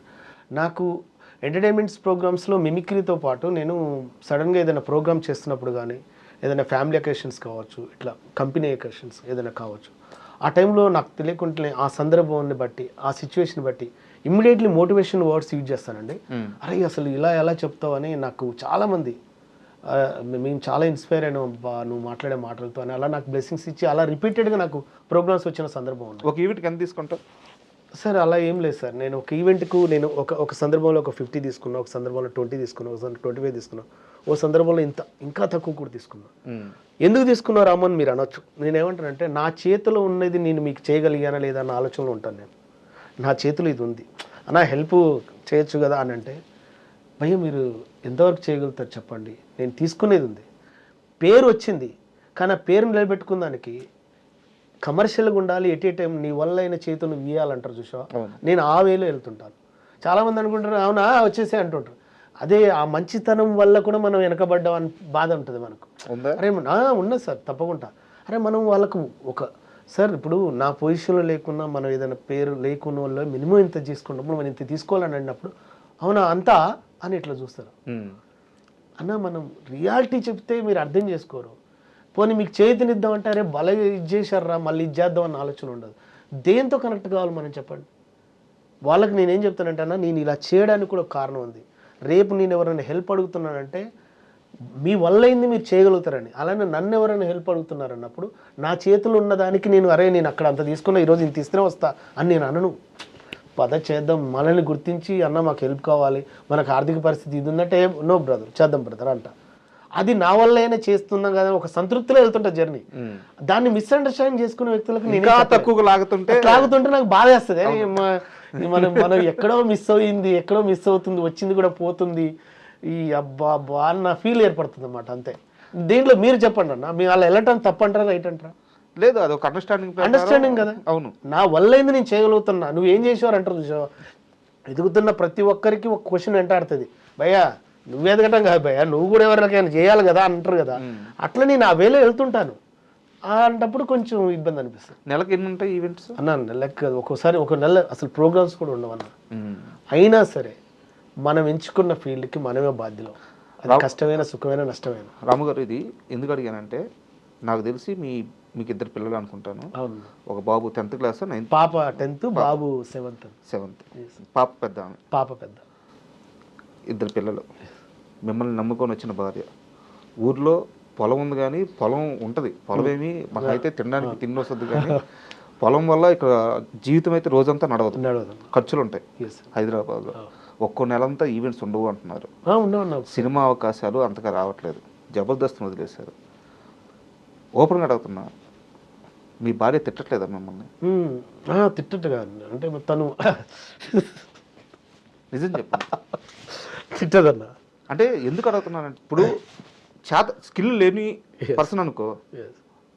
నాకు ఎంటర్టైన్మెంట్స్ ప్రోగ్రామ్స్లో మిమిక్రీతో పాటు నేను సడన్గా ఏదైనా ప్రోగ్రామ్ చేస్తున్నప్పుడు కానీ, ఏదైనా ఫ్యామిలీ అకేషన్స్ కావచ్చు, ఇట్లా కంపెనీ అకేషన్స్ ఏదైనా కావచ్చు, ఆ టైంలో నాకు తెలియకుండానే ఆ సందర్భాన్ని బట్టి, ఆ సిచ్యువేషన్ బట్టి ఇమ్మీడియట్లీ మోటివేషన్ వర్డ్స్ యూజ్ చేస్తానండి. అరే అసలు ఇలా ఎలా చెప్తావు అని నాకు చాలామంది, మేము చాలా ఇన్స్పైర్ అయినాం నువ్వు మాట్లాడే మాటలతో అని, అలా నాకు బ్లెస్సింగ్స్ ఇచ్చి అలా రిపీటెడ్గా నాకు ప్రోగ్రామ్స్ వచ్చిన సందర్భం ఉంది. ఒక ఈవెంట్కి ఎంత తీసుకుంటావు సార్? అలా ఏం లేదు సార్, నేను ఒక ఈవెంట్కు నేను ఒక సందర్భంలో ఒక 50 తీసుకున్నా, ఒక సందర్భంలో 20 తీసుకున్నా, ఒక 25 తీసుకున్నా, ఓ సందర్భంలో ఇంకా తక్కువ కూడా తీసుకున్నా. ఎందుకు తీసుకున్నా రామన్ మీరు అనొచ్చు. నేనేమంటానంటే నా చేతిలో ఉన్నది నేను మీకు చేయగలిగానా లేదా అన్న ఆలోచనలో ఉంటాను. నేను నా చేతిలో ఇది ఉంది అన్న, హెల్ప్ చేయొచ్చు కదా అని అంటే, భయ్య మీరు ఎంతవరకు చేయగలుగుతారు చెప్పండి, నేను తీసుకునేది ఉంది. పేరు వచ్చింది కానీ ఆ పేరు నిలబెట్టుకున్న దానికి కమర్షియల్గా ఉండాలి, ఎట్ ఏ టైం నీ వల్ల అయిన చేతులు నువ్వు ఇవ్వాలంటారు చూసావా, నేను ఆ వేలో వెళ్తుంటాను. చాలామంది అనుకుంటారు అవునా వచ్చేసే అంటుంటారు. అదే ఆ మంచితనం వల్ల కూడా మనం వెనకబడ్డాం అని బాధ ఉంటుంది మనకు. అరే ఉన్నది సార్ తప్పకుండా. అరే మనం వాళ్ళకు ఒక సార్ ఇప్పుడు నా పొజిషన్లో లేకున్నా మనం ఏదైనా పేరు లేకున్న వాళ్ళు మినిమం ఇంత తీసుకున్నప్పుడు మనం ఇంత తీసుకోవాలని అన్నప్పుడు అవునా అంతా అని ఇట్లా చూస్తారు. అన్న మనం రియాలిటీ చెప్తే మీరు అర్థం చేసుకోరు. పోనీ మీకు చేతినిద్దామంటే అరే బల ఇది చేశారా మళ్ళీ ఇది చేద్దాం అన్న ఆలోచన ఉండదు. దేంతో కనెక్ట్ కావాలి మనం చెప్పండి. వాళ్ళకి నేనేం చెప్తానంటే అన్న నేను ఇలా చేయడానికి కూడా ఒక కారణం ఉంది. రేపు నేను ఎవరైనా హెల్ప్ అడుగుతున్నానంటే మీ వల్ల అయింది మీరు చేయగలుగుతారని. అలానే నన్ను ఎవరైనా హెల్ప్ అడుగుతున్నారన్నప్పుడు నా చేతులు ఉన్నదానికి నేను అరే నేను అక్కడ అంత తీసుకున్నా ఈరోజు ఇంత ఇస్తేనే వస్తా అని నేను అనను. పద చేద్దాం, మనల్ని గుర్తించి అన్న మాకు హెల్ప్ కావాలి, మనకు ఆర్థిక పరిస్థితి ఇది ఉందంటే నో బ్రదర్ చేద్దాం బ్రదర్ అంట. అది నా వల్ల అయినా చేస్తున్నాం కదా ఒక సంతృప్తిలో వెళ్తుంటా జర్నీ. దాన్ని మిస్అండర్స్టాండింగ్ చేసుకునే వ్యక్తులకు నేను తక్కువ లాగుతుంటే నాకు బాధ వేస్తుంది. మనం ఎక్కడో మిస్ అయింది, ఎక్కడో మిస్ అవుతుంది, వచ్చింది కూడా పోతుంది, ఈ అబ్బా అన్న ఫీల్ ఏర్పడుతుంది అన్నమాట. అంతే. దీంట్లో మీరు చెప్పండి అన్న, మీ వాళ్ళు వెళ్ళటం తప్పంటారా రైట్ అంటారా? లేదు, అది ఒక అండర్స్టాండింగ్ కదా. అవును, నా వల్ల అయింది నేను చేయగలుగుతున్నా, నువ్వు ఏం చేసేవారు అంటారు చూసావా. ఎదుగుతున్న ప్రతి ఒక్కరికి ఒక క్వశ్చన్ వెంటాడుతుంది, భయ్యా నువ్వు ఎదగటం కాదు భయ్యా నువ్వు కూడా ఎవరికైనా చేయాలి కదా అంటారు కదా. అట్లా నేను ఆ వేలో వెళ్తుంటాను. అంటప్పుడు కొంచెం ఇబ్బంది అనిపిస్తుంది. నెలకు ఎన్ని ఉంటాయి ఈవెంట్స్ అన్న? నెలకు ఒక్కోసారి ఒక నెల అసలు ప్రోగ్రామ్స్ కూడా ఉండవన్న. అయినా సరే మనం ఎంచుకున్న ఫీల్డ్కి మనమే బాధ్యులం. అది కష్టమైన సుఖమైన నష్టమైన. రాము గారు, ఇది ఎందుకు అడిగానంటే నాకు తెలిసి మీకు ఇద్దరు పిల్లలు అనుకుంటాను. అవును. ఒక బాబు 10th క్లాస్, 9th, పాప 10th, బాబు 7th. పాప పెద్ద ఆమె. పాప పెద్ద. ఇద్దరు పిల్లలు, మిమ్మల్ని నమ్ముకొని వచ్చిన భార్య. ఊర్లో పొలం ఉంది కానీ పొలం ఉంటుంది, పొలం ఏమి మాకైతే తినడానికి తిండి వస్తుంది కానీ పొలం వల్ల ఇక్కడ జీవితం అయితే రోజంతా నడవదు, ఖర్చులు ఉంటాయి. హైదరాబాద్లో ఒక్కో నెలంతా ఈవెంట్స్ ఉండవు అంటున్నారు. సినిమా అవకాశాలు అంతగా రావట్లేదు, జబర్దస్త్ వదిలేశారు. ఓపెన్గా అడుగుతున్నా, మీ భార్య తిట్టట్లేదా మిమ్మల్ని? తిట్టట్టుగా అంటే తను నిజం చెప్పండి. తిట్టదన్నా. అంటే ఎందుకు అడుగుతున్నానంటే ఇప్పుడు స్కిల్ లేని పర్సన్ అనుకో,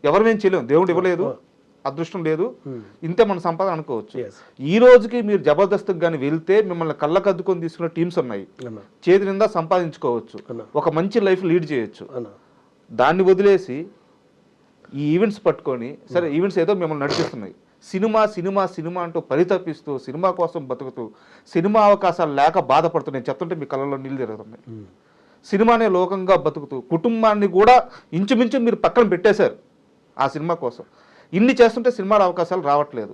ఎవరు మేము చేయలేము, దేవుడు ఇవ్వలేదు, అదృష్టం లేదు, ఇంతే మన సంపాదన అనుకోవచ్చు. ఈ రోజుకి మీరు జబర్దస్త్కి కానీ వెళ్తే మిమ్మల్ని కళ్ళకద్దుకొని తీసుకున్న టీమ్స్ ఉన్నాయి, చేతి నిండా సంపాదించుకోవచ్చు, ఒక మంచి లైఫ్ లీడ్ చేయొచ్చు. దాన్ని వదిలేసి ఈ ఈవెంట్స్ పట్టుకొని, సరే ఈవెంట్స్ ఏదో మిమ్మల్ని నడిపిస్తున్నాయి, సినిమా సినిమా సినిమా అంటూ పరితపిస్తూ సినిమా కోసం బతుకుతూ సినిమా అవకాశాలు లేక బాధపడుతూ నేను చెప్తుంటే మీ కళ్ళలో నీళ్ళు తిరుగుతున్నాయి. సినిమానే లోకంగా బతుకుతూ కుటుంబాన్ని కూడా ఇంచుమించు మీరు పక్కన పెట్టేశారు ఆ సినిమా కోసం. ఇన్ని చేస్తుంటే సినిమాల అవకాశాలు రావట్లేదు.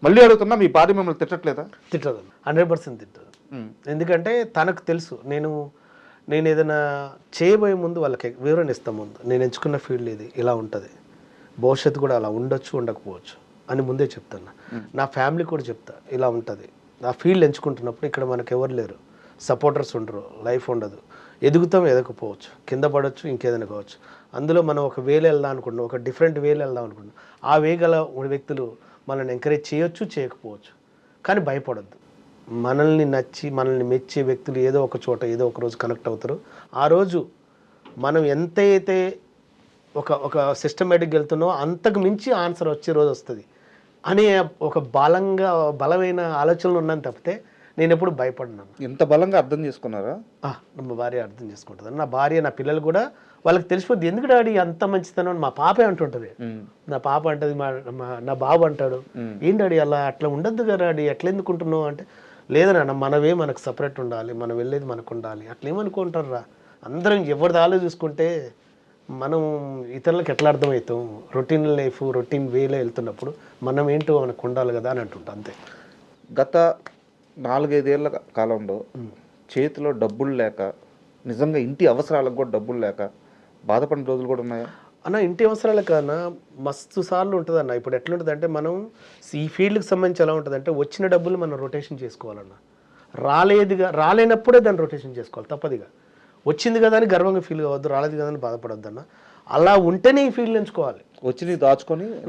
మళ్ళీ అడుగుతున్నా, మీ భార్య మిమ్మల్ని తిట్టట్లేదా? తిట్టదు, 100% తిట్టదు. ఎందుకంటే తనకు తెలుసు నేను ఏదైనా చేయబోయే ముందు వాళ్ళకి వివరణ ఇస్తాం. ముందు నేను ఎంచుకున్న ఫీల్డ్ ఇది, ఇలా ఉంటుంది, భవిష్యత్తు కూడా అలా ఉండొచ్చు ఉండకపోవచ్చు అని ముందే చెప్తాను. నా ఫ్యామిలీ కూడా చెప్తా, ఇలా ఉంటుంది. నా ఫీల్డ్ ఎంచుకుంటున్నప్పుడు ఇక్కడ మనకు ఎవరు లేరు, సపోర్టర్స్ ఉండరు, లైఫ్ ఉండదు, ఎదుగుతాం ఎదగకపోవచ్చు, కింద పడవచ్చు, ఇంకేదైనా కావచ్చు. అందులో మనం ఒక వేలు వెళ్దాం అనుకుంటున్నాం, ఒక డిఫరెంట్ వేలు వెళ్దాం అనుకుంటున్నాం. ఆ వేగల వ్యక్తులు మనల్ని ఎంకరేజ్ చేయొచ్చు, చేయకపోవచ్చు, కానీ భయపడద్దు. మనల్ని నచ్చి మనల్ని మెచ్చే వ్యక్తులు ఏదో ఒక చోట ఏదో ఒక రోజు కనెక్ట్ అవుతారు. ఆ రోజు మనం ఎంతైతే ఒక సిస్టమేటిక్గా వెళ్తున్నామో అంతకు మించి ఆన్సర్ వచ్చే రోజు వస్తుంది అనే ఒక బలమైన ఆలోచనలు ఉన్నాను తప్పితే నేను ఎప్పుడు భయపడినాను. ఎంత బలంగా అర్థం చేసుకున్నారా? మా భార్య అర్థం చేసుకుంటుంది. నా భార్య, నా పిల్లలు కూడా వాళ్ళకి తెలిసిపోద్ది, ఎందుకు డాడీ అంత మంచితనం అని మా పాపే అంటుంటుంది. నా పాప అంటది, నా బాబు అంటాడు, ఏం డాడీ అలా అట్లా ఉండద్దు కదా డాడీ, ఎట్లా ఎందుకుంటున్నావు అంటే, లేదన్నా మనవే మనకు సపరేట్ ఉండాలి, మనం వెళ్ళేది మనకు ఉండాలి, అట్లా ఏమనుకుంటారా, అందరం ఎవరిది ఆలో చూసుకుంటే మనం ఇతరులకు ఎట్లా అర్థమవుతాం, రొటీన్ లైఫ్ రొటీన్ వేలో వెళ్తున్నప్పుడు మనం ఏంటో మనకు ఉండాలి కదా అని అంటుంటా. అంతే. గత 4-5 ఏళ్ల కాలంలో చేతిలో డబ్బులు లేక, నిజంగా ఇంటి అవసరాలకు కూడా డబ్బులు లేక బాధపడిన రోజులు కూడా ఉన్నాయా? అన్న ఇంటి అవసరాల కన్నా మస్తు సార్లు ఉంటుంది అన్న. ఇప్పుడు ఎట్లుంటుంది అంటే, మనం ఈ ఫీల్డ్కి సంబంధించి ఎలా ఉంటుంది అంటే, వచ్చిన డబ్బులు మనం రొటేషన్ చేసుకోవాలన్న, రాలేనప్పుడే దాన్ని రొటేషన్ చేసుకోవాలి తప్పదిగా. వచ్చింది కదా అని గర్వంగా ఫీల్ కావద్దు, రాలేదు కదా అని బాధపడద్దు అన్న. అలా ఉంటేనే ఈ ఫీల్డ్ ఎంచుకోవాలి.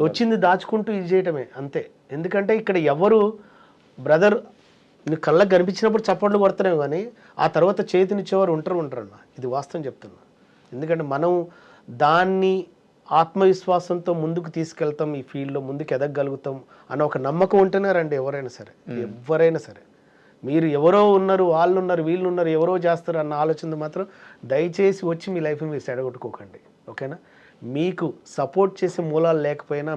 వచ్చింది దాచుకుంటూ ఇది చేయటమే అంతే. ఎందుకంటే ఇక్కడ ఎవరు బ్రదర్ నీ కళ్ళకు కనిపించినప్పుడు చప్పట్లు కొడతానే కానీ ఆ తర్వాత చేతినిచ్చేవారు ఉంటారన్న. ఇది వాస్తవం చెప్తున్నా. ఎందుకంటే మనం దాన్ని ఆత్మవిశ్వాసంతో ముందుకు తీసుకెళ్తాం, ఈ ఫీల్డ్లో ముందుకు ఎదగలుగుతాం అన్న ఒక నమ్మకం ఉంటేనే రండి ఎవరైనా సరే. మీరు ఎవరో ఉన్నారు, వాళ్ళు ఉన్నారు, వీళ్ళు ఉన్నారు, ఎవరో చేస్తారు అన్న ఆలోచన మాత్రం దయచేసి వచ్చి మీ లైఫ్ని మీరు సెడగొట్టుకోకండి. ఓకేనా? మీకు సపోర్ట్ చేసే మూలాలు లేకపోయినా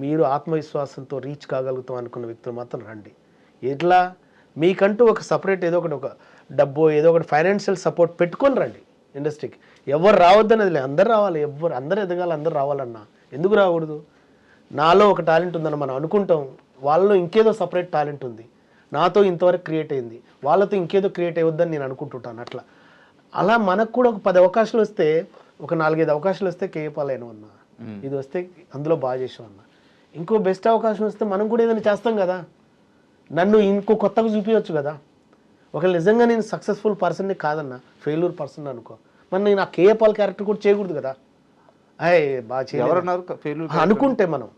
మీరు ఆత్మవిశ్వాసంతో రీచ్ కాగలుగుతాం అనుకున్న వ్యక్తులు మాత్రం రండి. ఎట్లా మీకంటూ ఒక సపరేట్ ఏదో ఒక డబ్బో ఏదో ఒకటి ఫైనాన్షియల్ సపోర్ట్ పెట్టుకొని రండి ఇండస్ట్రీకి. ఎవరు రావద్దనేది లేదు, అందరు రావాలి. అందరు ఎదగాలి, అందరు రావాలన్నా ఎందుకు రాకూడదు? నాలో ఒక టాలెంట్ ఉందని మనం అనుకుంటాం, వాళ్ళలో ఇంకేదో సపరేట్ టాలెంట్ ఉంది, నాతో ఇంతవరకు క్రియేట్ అయింది, వాళ్ళతో ఇంకేదో క్రియేట్ అయ్యొద్దని నేను అనుకుంటుంటాను. అలా మనకు కూడా ఒక 10 అవకాశాలు వస్తే, ఒక 4-5 అవకాశాలు వస్తే కేపాలేను అన్న, ఇది వస్తే అందులో బాగా చేసాం అన్న, ఇంకో బెస్ట్ అవకాశం వస్తే మనం కూడా ఏదైనా చేస్తాం కదా, నన్ను ఇంకో కొత్తగా చూపించవచ్చు కదా. ఒకవేళ నిజంగా నేను సక్సెస్ఫుల్ పర్సన్ని కాదన్నా, ఫెయిల్యూర్ పర్సన్ అనుకో, మరి నేను ఆ కేపాల్ క్యారెక్టర్ కూడా చేయకూడదు కదా. బాగా చేయాలన్నారు అనుకుంటే మనం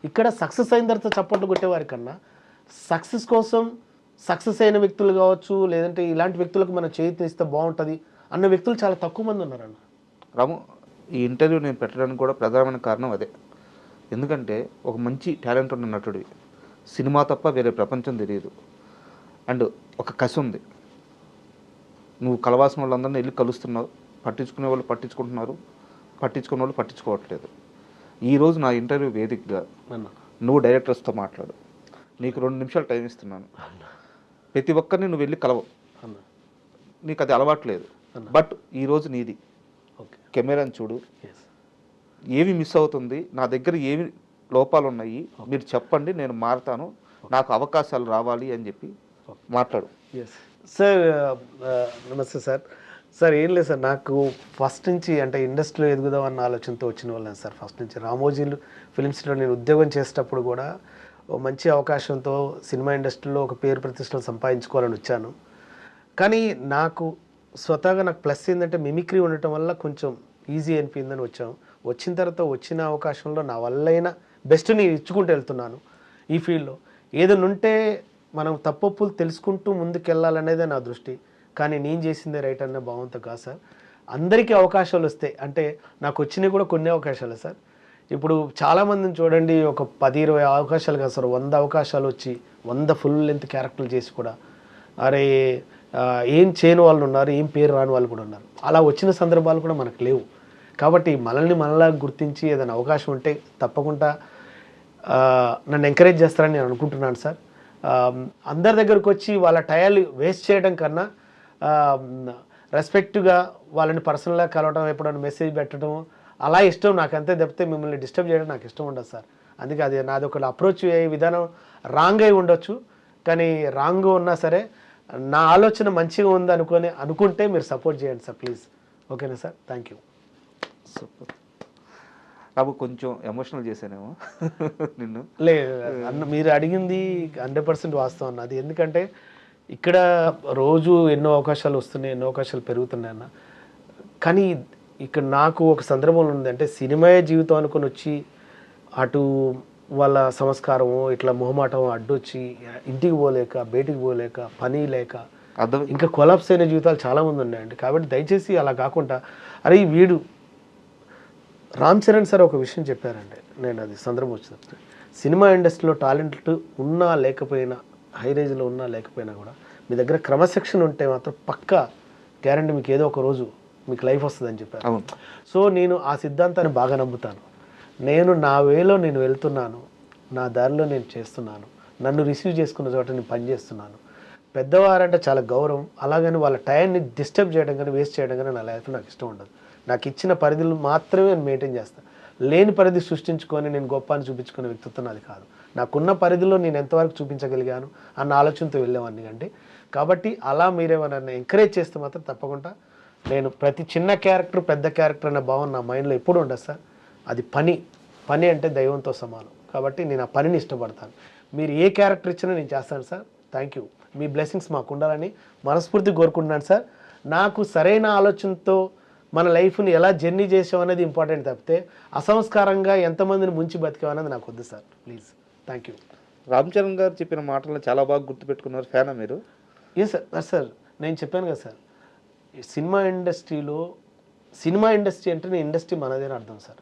ఇక్కడ సక్సెస్ అయిన తర్వాత చప్పట్లు కొట్టేవారి కన్నా సక్సెస్ కోసం సక్సెస్ అయిన వ్యక్తులు కావచ్చు, లేదంటే ఇలాంటి వ్యక్తులకు మనం చేతినిస్తే బాగుంటుంది అన్న వ్యక్తులు చాలా తక్కువ మంది ఉన్నారన్న. రాము, ఈ ఇంటర్వ్యూ నేను పెట్టడానికి కూడా ప్రధానమైన కారణం అదే. ఎందుకంటే ఒక మంచి టాలెంట్ ఉన్న నటుడివి, సినిమా తప్ప వేరే ప్రపంచం తెలియదు, అండ్ ఒక కసి ఉంది. నువ్వు కలవాల్సిన వాళ్ళందరినీ వెళ్ళి కలుస్తున్నావు, పట్టించుకునే వాళ్ళు పట్టించుకుంటున్నారు, పట్టించుకునే వాళ్ళు పట్టించుకోవట్లేదు. ఈరోజు నా ఇంటర్వ్యూ వేదికగా నువ్వు డైరెక్టర్స్తో మాట్లాడు, నీకు 2 నిమిషాలు టైం ఇస్తున్నాను. ప్రతి ఒక్కరిని నువ్వు వెళ్ళి కలవు, నీకు అది అలవాట్లేదు, బట్ ఈరోజు నీది. కెమెరాని చూడు, ఏమి మిస్ అవుతుంది, నా దగ్గర ఏమి లోపాలు ఉన్నాయి మీరు చెప్పండి, నేను మారుతాను, నాకు అవకాశాలు రావాలి అని చెప్పి మాట్లాడు. సార్ నమస్తే సార్. సార్ ఏం లేదు సార్, నాకు ఫస్ట్ నుంచి అంటే ఇండస్ట్రీలో ఎదుగుదాం అన్న ఆలోచనతో వచ్చిన వాళ్ళని సార్. ఫస్ట్ నుంచి రామోజీలు ఫిలిమ్స్లో నేను ఉద్యోగం చేసేటప్పుడు కూడా ఓ మంచి అవకాశంతో సినిమా ఇండస్ట్రీలో ఒక పేరు ప్రతిష్టలు సంపాదించుకోవాలని వచ్చాను. కానీ నాకు స్వతహాగా నాకు ప్లస్ ఏంటంటే మిమిక్రీ ఉండటం వల్ల కొంచెం ఈజీ అనిపించిందని వచ్చాము. వచ్చిన తర్వాత వచ్చిన అవకాశంలో నా వల్లైనా బెస్ట్ నేను ఇచ్చుకుంటూ వెళ్తున్నాను. ఈ ఫీల్డ్లో ఏదైనా ఉంటే మనం తప్పొప్పులు తెలుసుకుంటూ ముందుకెళ్ళాలనేదే నా దృష్టి. కానీ నేను చేసిందే రైట్ అనే భావంతో కాదు సార్. అందరికీ అవకాశాలు వస్తాయి అంటే నాకు వచ్చినవి కూడా కొన్ని అవకాశాలు సార్. ఇప్పుడు చాలామందిని చూడండి, ఒక 10-20 అవకాశాలు కాదు సార్, 100 అవకాశాలు వచ్చి 100 ఫుల్ లెంత్ క్యారెక్టర్లు చేసి కూడా అరే ఏం చేయని వాళ్ళు ఉన్నారు, ఏం పేరు రాని వాళ్ళు కూడా ఉన్నారు. అలా వచ్చిన సందర్భాలు కూడా మనకు లేవు. కాబట్టి మనలా గుర్తించి ఏదైనా అవకాశం ఉంటే తప్పకుండా నన్ను ఎంకరేజ్ చేస్తారని నేను అనుకుంటున్నాను సార్. అందరి దగ్గరకు వచ్చి వాళ్ళ టైలు వేస్ట్ చేయడం కన్నా రెస్పెక్ట్గా వాళ్ళని పర్సనల్గా కలవడం, ఎప్పుడైనా మెసేజ్ పెట్టడం అలా ఇష్టం నాకు. అంతే తప్పితే మిమ్మల్ని డిస్టర్బ్ చేయడం నాకు ఇష్టం ఉండదు సార్. అందుకే అది నాది ఒక అప్రోచ్ అయ్యే విధానం రాంగ్ అయి ఉండొచ్చు, కానీ రాంగ్ ఉన్నా సరే నా ఆలోచన మంచిగా ఉంది అనుకుంటే మీరు సపోర్ట్ చేయండి సార్ ప్లీజ్. ఓకేనా సార్? Thank you. సూపర్. రాబు కొంచెం ఎమోషనల్ చేశానేమో నిన్ను. లేదు అన్న, మీరు అడిగింది 100% వాస్తవం అన్న. అది ఎందుకంటే ఇక్కడ రోజు ఎన్నో అవకాశాలు వస్తున్నాయి, ఎన్నో అవకాశాలు పెరుగుతున్నాయి అన్న. కానీ ఇక్కడ నాకు ఒక సందర్భం ఉంది, అంటే సినిమాయే జీవితం అనుకుని వచ్చి అటు వాళ్ళ సంస్కారము ఇట్లా మొహమాటం అడ్డొచ్చి ఇంటికి పోలేక, బయటికి పోలేక, పని లేక ఇంకా కొలాప్స్ అయిన జీవితాలు చాలామంది ఉన్నాయండి. కాబట్టి దయచేసి అలా కాకుండా, అరే వీడు రామ్ చరణ్ సార్ ఒక విషయం చెప్పారండి, నేను అది సందర్భం వచ్చినప్పుడు, సినిమా ఇండస్ట్రీలో టాలెంట్ ఉన్నా లేకపోయినా, హై రేంజ్లో ఉన్నా లేకపోయినా కూడా మీ దగ్గర క్రమశిక్షణ ఉంటే మాత్రం పక్కా గ్యారంటీ మీకు ఏదో ఒక రోజు మీకు లైఫ్ వస్తుందని చెప్పారు. సో నేను ఆ సిద్ధాంతాన్ని బాగా నమ్ముతాను. నేను నా వేలో నేను వెళ్తున్నాను, నా దారిలో నేను చేస్తున్నాను, నన్ను రిసీవ్ చేసుకున్న చోట నేను పనిచేస్తున్నాను. పెద్దవారంటే చాలా గౌరవం, అలాగని వాళ్ళ టైంని డిస్టర్బ్ చేయడం కానీ వేస్ట్ చేయడం కానీ నా లైఫ్లో నాకు ఇష్టం ఉండదు. నాకు ఇచ్చిన పరిధులు మాత్రమే నేను మెయింటైన్ చేస్తాను. లేని పరిధి సృష్టించుకొని నేను గొప్ప అని చూపించుకునే వ్యక్తిత్వం అది కాదు. నాకున్న పరిధిలో నేను ఎంతవరకు చూపించగలిగాను అన్న ఆలోచనతో వెళ్ళేవాడిని అండి. కాబట్టి అలా మీరేమన్నా ఎంకరేజ్ చేస్తే మాత్రం తప్పకుండా నేను ప్రతి చిన్న క్యారెక్టర్ పెద్ద క్యారెక్టర్ అనే భావన నా మైండ్లో ఎప్పుడు ఉండదు సార్. అది పని అంటే దైవంతో సమానం. కాబట్టి నేను ఆ పనిని ఇష్టపడతాను. మీరు ఏ క్యారెక్టర్ ఇచ్చినా నేను చేస్తాను sir. Thank you. Me blessings మాకు ఉండాలని మనస్ఫూర్తిగా కోరుకుంటున్నాను సార్. నాకు సరైన ఆలోచనతో మన లైఫ్ని ఎలా జర్నీ చేసామనేది ఇంపార్టెంట్ తప్పితే అసంస్కారంగా ఎంతమందిని ముంచి బతికామనేది నాకు వద్దు sir please. Thank you. Ram Charan గారు చెప్పిన మాటలను చాలా బాగా గుర్తుపెట్టుకున్నారు. ఫ్యానా మీరు? సార్ సార్ నేను చెప్పాను కదా సార్, సినిమా ఇండస్ట్రీ అంటే ఇండస్ట్రీ మనదేని అర్థం సార్.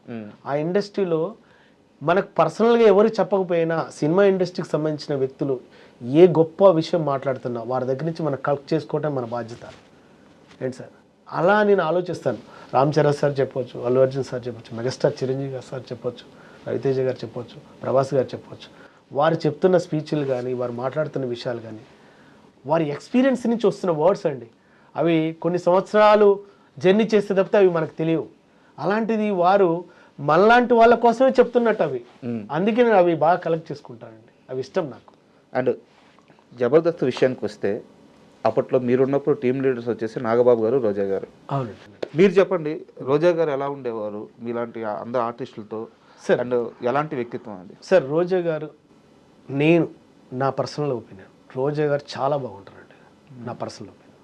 ఆ ఇండస్ట్రీలో మనకు పర్సనల్గా ఎవరు చెప్పకపోయినా సినిమా ఇండస్ట్రీకి సంబంధించిన వ్యక్తులు ఏ గొప్ప విషయం మాట్లాడుతున్నా వారి దగ్గర నుంచి మనం కలెక్ట్ చేసుకోవటం మన బాధ్యత ఏంటి సార్. అలా నేను ఆలోచిస్తాను. రామ్ చరణ్ సార్ చెప్పొచ్చు, అల్లు అర్జున్ సార్ చెప్పొచ్చు, మెగాస్టార్ చిరంజీవి గారు సార్ చెప్పొచ్చు, రవితేజ గారు చెప్పొచ్చు, ప్రభాస్ గారు చెప్పొచ్చు. వారు చెప్తున్న స్పీచ్లు కానీ, వారు మాట్లాడుతున్న విషయాలు కానీ, వారి ఎక్స్పీరియన్స్ నుంచి వస్తున్న వర్డ్స్ అండి. అవి కొన్ని సంవత్సరాలు జర్నీ చేస్తే తప్పితే అవి మనకు తెలియవు. అలాంటిది వారు మనలాంటి వాళ్ళ కోసమే చెప్తున్నట్టు అవి. అందుకే నేను అవి బాగా కలెక్ట్ చేసుకుంటానండి. అవి ఇష్టం నాకు. అండ్ జబర్దస్త్ విషయానికి వస్తే అప్పట్లో మీరున్నప్పుడు టీం లీడర్స్ వచ్చేసి నాగబాబు గారు, రోజా గారు. అవునండి. మీరు చెప్పండి, రోజా గారు ఎలా ఉండేవారు మీలాంటి అందరు ఆర్టిస్టులతో? సార్ అండ్ ఎలాంటి వ్యక్తిత్వం అది? సార్ రోజా గారు, నేను నా పర్సనల్ ఒపీనియన్, రోజా గారు చాలా బాగుంటారండి. నా పర్సనల్ ఒపీనియన్.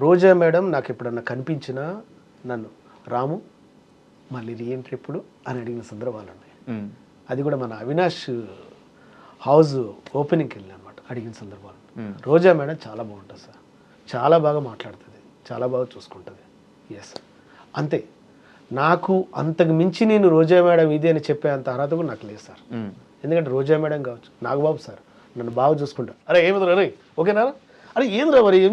రోజా మేడం నాకు ఎప్పుడన్నా కనిపించినా నన్ను రాము మళ్ళీ రీఎంట్రీ ఎప్పుడు అని అడిగిన సందర్భాలు ఉన్నాయి. అది కూడా మన అవినాష్ హౌస్ ఓపెనింగ్కి వెళ్ళి అనమాట అడిగిన సందర్భాలు. రోజా మేడం చాలా బాగుంటుంది సార్. చాలా బాగా మాట్లాడుతుంది, చాలా బాగా చూసుకుంటుంది. ఎస్, అంతే. నాకు అంతకు మించి నేను రోజా మేడం ఇది అని చెప్పే అంత అర్హత కూడా నాకు లేదు సార్. ఎందుకంటే రోజా మేడం కావచ్చు, నాగబాబు సార్ నన్ను బాగా చూసుకుంటారు. అరే ఏమిద్రా రే, ఓకేనా, అరే ఏంద్రా మరి ఏం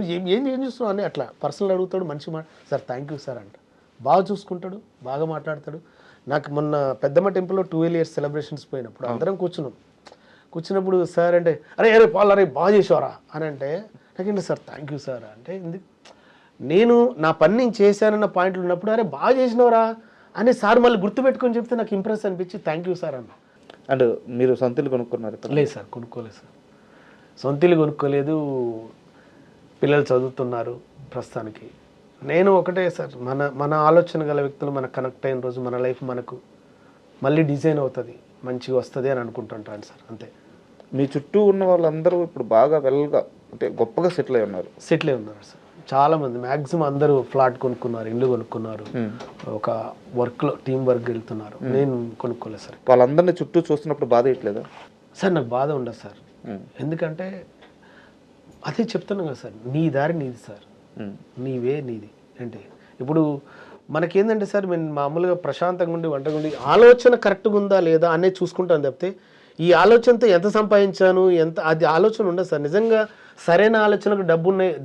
చూస్తున్నావు అని అట్లా పర్సనల్ అడుగుతాడు. మంచి సార్ థ్యాంక్ యూ సార్ అంట. బాగా చూసుకుంటాడు, బాగా మాట్లాడతాడు. నాకు మొన్న పెద్దమ్మ టెంపుల్లో 12 years సెలబ్రేషన్స్ పోయినప్పుడు అందరం కూర్చున్నప్పుడు సార్ అంటే అరే పాల్ అరే బాగా చేసేవారా అని అంటే నాకేంటి సార్ థ్యాంక్ యూ సార్ అంటే నేను నా పని నేను చేశానన్న పాయింట్లు ఉన్నప్పుడు అరే బాగా చేసినవరా అని సార్ మళ్ళీ గుర్తుపెట్టుకొని చెప్తే నాకు ఇంప్రెస్ అనిపించి థ్యాంక్ యూ సార్ అన్న. అండ్ మీరు సొంత ఇల్లు కొనుక్కున్నారు? లేదు సార్, కొనుక్కోలేదు సార్. సొంత ఇల్లు కొనుక్కోలేదు. పిల్లలు చదువుతున్నారు ప్రస్తుతానికి. నేను ఒకటే సార్, మన ఆలోచన గల వ్యక్తులు మనకు కనెక్ట్ అయిన రోజు మన లైఫ్ మనకు మళ్ళీ డిజైన్ అవుతుంది, మంచిగా వస్తుంది అని అనుకుంటుంటాను సార్. అంతే. మీ చుట్టూ ఉన్న వాళ్ళందరూ ఇప్పుడు బాగా వెల్గా అంటే గొప్పగా సెటిల్ అయి ఉన్నారు? సెటిల్ అయి ఉన్నారు సార్. చాలామంది మ్యాక్సిమం అందరూ ఫ్లాట్ కొనుక్కున్నారు, ఇల్లు కొనుక్కున్నారు, ఒక వర్క్లో టీం వర్క్ వెళ్తున్నారు. నేను కొనుక్కోలేదు సార్. వాళ్ళందరినీ చుట్టూ చూస్తున్నప్పుడు బాధ ఇట్లేదా సార్? నాకు బాధ ఉండదు సార్. ఎందుకంటే అదే చెప్తున్నాను కదా సార్, నీ దారి నీది సార్, నీవే నీది. అంటే ఇప్పుడు మనకేందంటే సార్, మేము మామూలుగా ప్రశాంతంగా ఉండి వంటగా ఉండి ఆలోచన కరెక్ట్గా ఉందా లేదా అనేది చూసుకుంటాను తప్పితే ఈ ఆలోచనతో ఎంత సంపాదించాను అది ఆలోచన ఉండదు సార్. నిజంగా సరైన ఆలోచనకు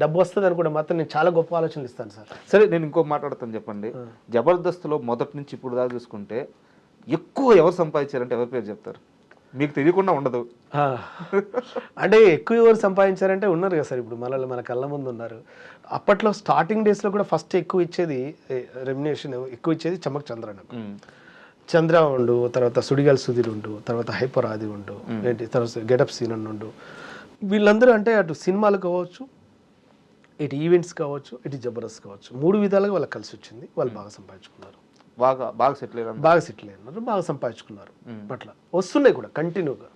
డబ్బు వస్తుంది అనుకుంటే మాత్రం నేను చాలా గొప్ప ఆలోచనలు ఇస్తాను సార్. సరే, నేను ఇంకో మాట్లాడతాను చెప్పండి. జబర్దస్త్లో మొదటి నుంచి ఇప్పుడు దాకా చూసుకుంటే ఎక్కువ ఎవరు సంపాదించారంటే ఎవరి పేరు చెప్తారు? మీకు తెలియకుండా ఉండదు. అంటే ఎక్కువ ఎవరు సంపాదించారంటే ఉన్నారు కదా సార్. ఇప్పుడు మన కళ్ళ ముందు ఉన్నారు. అప్పట్లో స్టార్టింగ్ డేస్లో కూడా ఫస్ట్ ఎక్కువ ఇచ్చేది రెమ్యునేషన్ ఎక్కువ ఇచ్చేది చమ్మక్ చంద్ర ఉండు, తర్వాత సుడిగాల్ సుధీర్ ఉండు, తర్వాత హైపర్ ఆది ఉండు, ఏంటి తర్వాత గెటప్ సీన్ ఉండు. వీళ్ళందరూ అంటే అటు సినిమాలు కావచ్చు, ఇటు ఈవెంట్స్ కావచ్చు, ఇటు జబర్దస్త్ కావచ్చు, 3 విధాలుగా వాళ్ళకి కలిసి వచ్చింది. వాళ్ళు బాగా సంపాదించుకున్నారు, బాగా సెటిల్ అయినారు, బాగా సంపాదించుకున్నారు. అట్లా వస్తున్నాయి కూడా కంటిన్యూగా.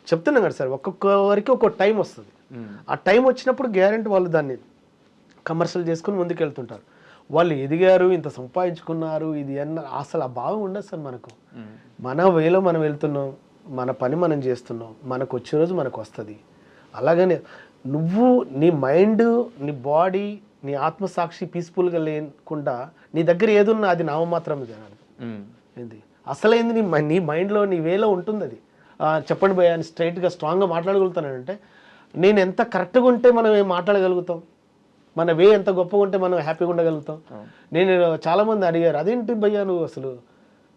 చెప్తున్నాం కదా సార్, ఒక్కొక్కరికి ఒక్కొక్క టైం వస్తుంది. ఆ టైం వచ్చినప్పుడు గ్యారెంటీ వాళ్ళు దాన్ని కమర్షియల్ చేసుకుని ముందుకు వెళ్తుంటారు. వాళ్ళు ఎదిగారు, ఇంత సంపాదించుకున్నారు, ఇది అన్న అసలు ఆ భావం ఉండదు సార్. మనకు మన వేలో మనం వెళ్తున్నాం, మన పని మనం చేస్తున్నాం, మనకు వచ్చే రోజు మనకు వస్తుంది. అలాగనే నువ్వు నీ మైండ్, నీ బాడీ, నీ ఆత్మసాక్షి పీస్ఫుల్గా లేకుండా నీ దగ్గర ఏదున్నా అది నామమాత్రం జనాలు. ఏంది అసలైంది నీ మైండ్లో నీ వేలో ఉంటుంది. అది చెప్పండి భయ్యా అని స్ట్రైట్గా స్ట్రాంగ్గా మాట్లాడగలుగుతానంటే నేను ఎంత కరెక్ట్గా ఉంటే మనం ఏం మాట్లాడగలుగుతాం, మన వే ఎంత గొప్పగా ఉంటే మనం హ్యాపీగా ఉండగలుగుతాం. నేను చాలామంది అడిగారు, అదేంటి భయ్యా నువ్వు అసలు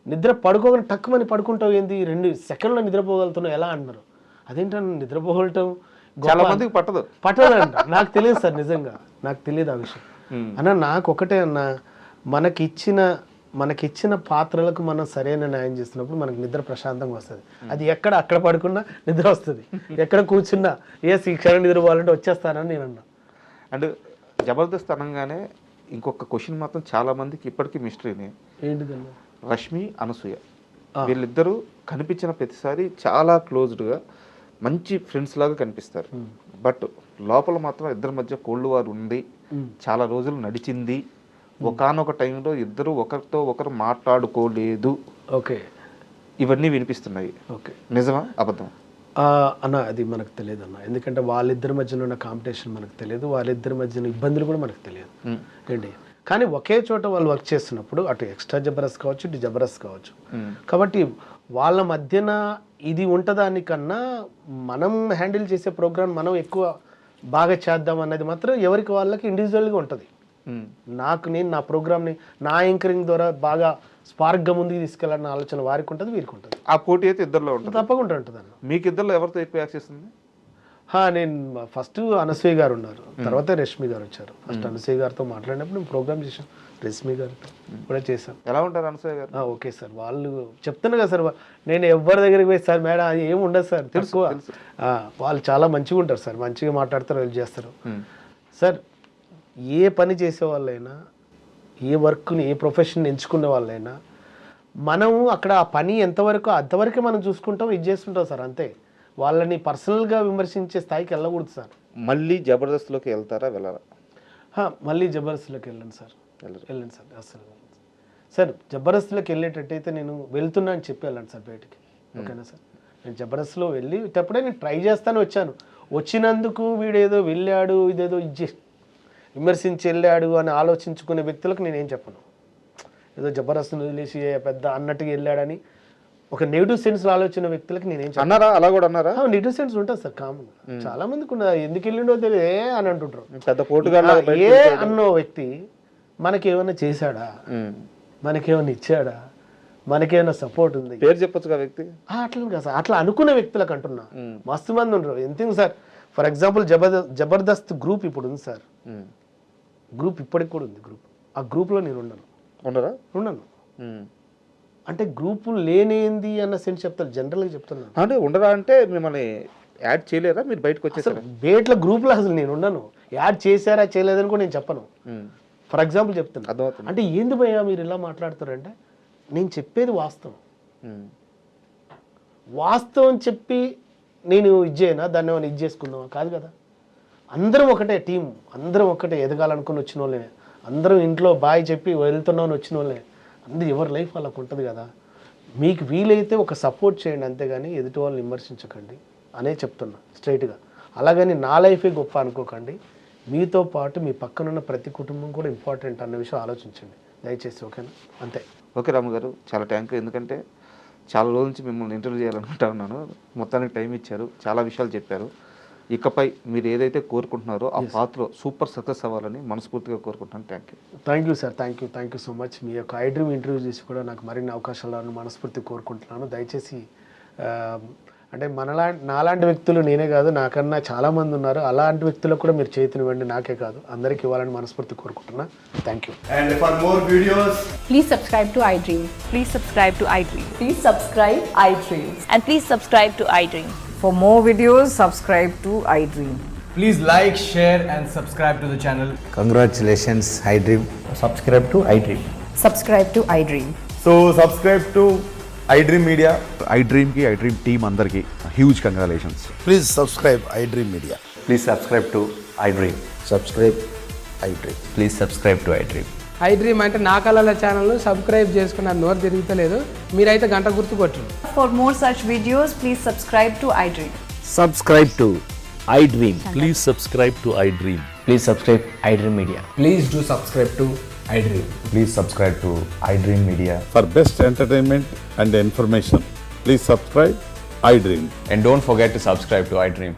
నిద్ర పడుకోగానే టక్కుమని పడుకుంటావు, ఏంది 2 సెకండ్లో నిద్రపోగలుగుతున్నావు ఎలా అంటున్నారు. అదేంటన్నా నిద్రపోగలటం చాలా మందికి పట్టదంట. నాకు తెలియదు సార్, నిజంగా నాకు తెలియదు ఆ విషయం. అన్న నాకు ఒకటే అన్న, మనకిచ్చిన పాత్రలకు మనం సరైన న్యాయం చేస్తున్నప్పుడు మనకు నిద్ర ప్రశాంతంగా వస్తుంది. అది అక్కడ పడుకున్నా నిద్ర వస్తుంది, ఎక్కడ కూర్చున్నా ఈ క్షణం నిద్రపోవాలంటే వచ్చేస్తానని నేను అన్నా. అండ్ జబర్దస్త్ అనగానే ఇంకొక క్వశ్చన్ మాత్రం చాలా మందికి ఇప్పటికీ మిస్టరీనే. ఏంటిదన్నా? రష్మి, అనసూయ వీళ్ళిద్దరూ కనిపించిన ప్రతిసారి చాలా క్లోజ్డ్గా మంచి ఫ్రెండ్స్ లాగా కనిపిస్తారు. బట్ లోపల మాత్రం ఇద్దరి మధ్య కోల్డ్ వార్ ఉంది, చాలా రోజులు నడిచింది. ఒకానొక టైంలో ఇద్దరు ఒకరితో ఒకరు మాట్లాడుకోలేదు. ఓకే, ఇవన్నీ వినిపిస్తున్నాయి. ఓకే, నిజమా అబద్ధం అన్న? అది మనకు తెలియదు అన్న. ఎందుకంటే వాళ్ళిద్దరి మధ్యలో ఉన్న కాంపిటీషన్ మనకు తెలియదు, వాళ్ళిద్దరి మధ్యన ఇబ్బందులు కూడా మనకు తెలియదు ఏంటి. కానీ ఒకే చోట వాళ్ళు వర్క్ చేస్తున్నప్పుడు అటు ఎక్స్ట్రా జబర్దస్త్ కావచ్చు, ఇటు జబర్దస్త్ కావచ్చు, కాబట్టి వాళ్ళ మధ్యన ఇది ఉంటదానికన్నా మనం హ్యాండిల్ చేసే ప్రోగ్రామ్ మనం ఎక్కువ బాగా చేద్దాం అన్నది మాత్రం ఎవరికి వాళ్ళకి ఇండివిజువల్గా ఉంటుంది. నేను నా ప్రోగ్రామ్ని నా యాంకరింగ్ ద్వారా బాగా స్పార్క్గా ముందుకు తీసుకెళ్ళాలన్న ఆలోచన వారికి ఉంటుంది, వీరికి ఉంటుంది. ఆ పోటీ అయితే ఇద్దరిలో ఉంటుంది, తప్పకుండా ఉంటుంది అన్న. మీకు ఇద్దరిలో ఎవరితో ఎక్కువ యాక్సెస్ ఉంది? నేను ఫస్ట్ అనసూయ గారు ఉన్నారు, తర్వాత రష్మి గారు వచ్చారు. ఫస్ట్ అనసూయ గారితో మాట్లాడినప్పుడు నేను ప్రోగ్రామ్ చేశాను, రష్మి గారితో కూడా చేశాను. ఎలా ఉంటారు అనసూయ గారు? ఓకే సార్, వాళ్ళు చెప్తున్నా కదా సార్, నేను ఎవరి దగ్గరికి పోయి సార్ మేడం అది ఏమి ఉండదు సార్, తెలుసు. వాళ్ళు చాలా మంచిగా ఉంటారు సార్, మంచిగా మాట్లాడతారు, వెళ్ళి చేస్తారు సార్. ఏ పని చేసే వాళ్ళైనా, ఏ వర్క్ని, ఏ ప్రొఫెషన్ ఎంచుకునే వాళ్ళైనా మనం అక్కడ ఆ పని ఎంతవరకు అంతవరకే మనం చూసుకుంటాం, ఇది చేస్తుంటాం సార్, అంతే. వాళ్ళని పర్సనల్గా విమర్శించే స్థాయికి వెళ్ళకూడదు సార్. మళ్ళీ జబర్దస్త్లోకి వెళ్తారా, వెళ్ళారా? మళ్ళీ జబర్దస్త్లోకి వెళ్ళండి సార్, వెళ్ళండి సార్. అసలు సార్ జబర్దస్త్లోకి వెళ్ళేటట్టయితే నేను వెళ్తున్నా అని చెప్పి వెళ్ళండి సార్ బయటికి, ఓకేనా సార్? నేను జబర్దస్త్లో వెళ్ళేటప్పుడే నేను ట్రై చేస్తాను వచ్చాను. వచ్చినందుకు వీడేదో వెళ్ళాడు, ఇదేదో విమర్శించి వెళ్ళాడు అని ఆలోచించుకునే వ్యక్తులకు నేనేం చెప్పను. ఏదో జబర్దస్త్ని వదిలేసి పెద్ద అన్నట్టుగా వెళ్ళాడని ఒక నెగిటివ్ సెన్స్ ఆలోచన వ్యక్తులకి నేనేం అన్నారా? అలా కూడా అన్నారా? నెగిటివ్ సెన్స్ ఉంటుంది సార్, కామన్. చాలా మందికి ఉన్నది, ఎందుకు వెళ్ళిండో తెలియదు అని అంటుంటారు. పెద్ద పోటుగా అన్నో వ్యక్తి మనకేమైనా చేశాడా, మనకేమైనా ఇచ్చాడా, మనకేమైనా సపోర్ట్ ఉంది, పేరు చెప్పొచ్చు కదా వ్యక్తి. అట్లా కదా సార్, అట్లా అనుకునే వ్యక్తులకు అంటున్నా. మస్తు మంది ఉండరు. ఎందుకు sir, for example Jabardasth group ఇప్పుడు ఉంది సార్, గ్రూప్ ఇప్పటికి కూడా ఉంది. గ్రూప్, ఆ గ్రూప్లో నేను ఉండను. అంటే గ్రూప్ లేనింది అన్న సెన్స్ చెప్తారు, జనరల్గా చెప్తున్నాను. అంటే ఉండరా అంటే మిమ్మల్ని యాడ్ చేయలేరా, మీరు బయటకు వచ్చేసారు? బేట్ల గ్రూప్లో అసలు నేను ఉండను. యాడ్ చేశారా చేయలేదని కూడా నేను చెప్పను. ఫర్ ఎగ్జాంపుల్ చెప్తాను, అర్థమవుతుంది. అంటే ఏంది భయ్యా మీరు ఇలా మాట్లాడుతారంటే, నేను చెప్పేది వాస్తవం. వాస్తవం చెప్పి నేను ఇది చేయనా, దాన్ని ఏమైనా ఇది చేసుకుందామా? కాదు కదా. అందరం ఒకటే టీం, అందరం ఒకటే ఎదగాలనుకుని వచ్చిన వాళ్ళే, అందరం ఇంట్లో బాయ్ చెప్పి వెళ్తున్నామని వచ్చిన వాళ్ళే. అందరూ ఎవరి లైఫ్ వాళ్ళకు ఉంటుంది కదా. మీకు వీలైతే ఒక సపోర్ట్ చేయండి, అంతేగాని ఎదుటి వాళ్ళని విమర్శించకండి అనే చెప్తున్నా స్ట్రైట్గా. అలాగని నా లైఫే గొప్ప అనుకోకండి, మీతో పాటు మీ పక్కనున్న ప్రతి కుటుంబం కూడా ఇంపార్టెంట్ అన్న విషయం ఆలోచించండి దయచేసి, ఓకేనా? అంతే. ఓకే రాము గారు, చాలా థ్యాంక్ యూ. ఎందుకంటే చాలా రోజుల నుంచి మిమ్మల్ని ఇంటర్వ్యూ చేయాలనుకుంటా ఉన్నాను, మొత్తానికి టైం ఇచ్చారు, చాలా విషయాలు చెప్పారు. ఇకపై మీరు ఏదైతే కోరుకుంటున్నారో ఆ పాత్ర సూపర్ సక్సెస్ అవ్వాలని మనస్ఫూర్తిగా కోరుకుంటున్నాను. Thank you sir, thank you so much. మీ యొక్క ఐ డ్రీమ్ ఇంటర్వ్యూ చేసి కూడా నాకు మరిన్ని అవకాశాలను మనస్ఫూర్తిగా కోరుకుంటున్నాను. దయచేసి అంటే నాలాంటి వ్యక్తులు నేనే కాదు, నాకన్నా చాలామంది ఉన్నారు, అలాంటి వ్యక్తులకు కూడా మీరు చేతినివ్వండి, నాకే కాదు అందరికీ ఇవ్వాలని మనస్ఫూర్తి కోరుకుంటున్నా. Thank you. And for more videos, please subscribe to iDream. Please subscribe to iDream. Please subscribe iDream. And please subscribe to iDream. For more videos, subscribe to iDream. please like, share and subscribe to the channel. Congratulations, iDream. Subscribe to iDream. Subscribe to iDream. So subscribe to iDream Media. iDream की iDream team अंदर की huge congratulations. Please subscribe iDream Media. Please subscribe to iDream. Subscribe iDream. Please subscribe to iDream. iDream అంటే నా కళల ఛానల్ను subscribe చేసుకున్న నోరు తిరుగుతలేదు, మీరైతే గంట గుర్తు కొట్టండి. For more such videos, please subscribe to iDream. Subscribe to iDream. Please subscribe to iDream. Please subscribe iDream Media. Please do subscribe to iDream. Please subscribe to iDream Media. For best entertainment and information, please subscribe iDream. And don't forget to subscribe to iDream.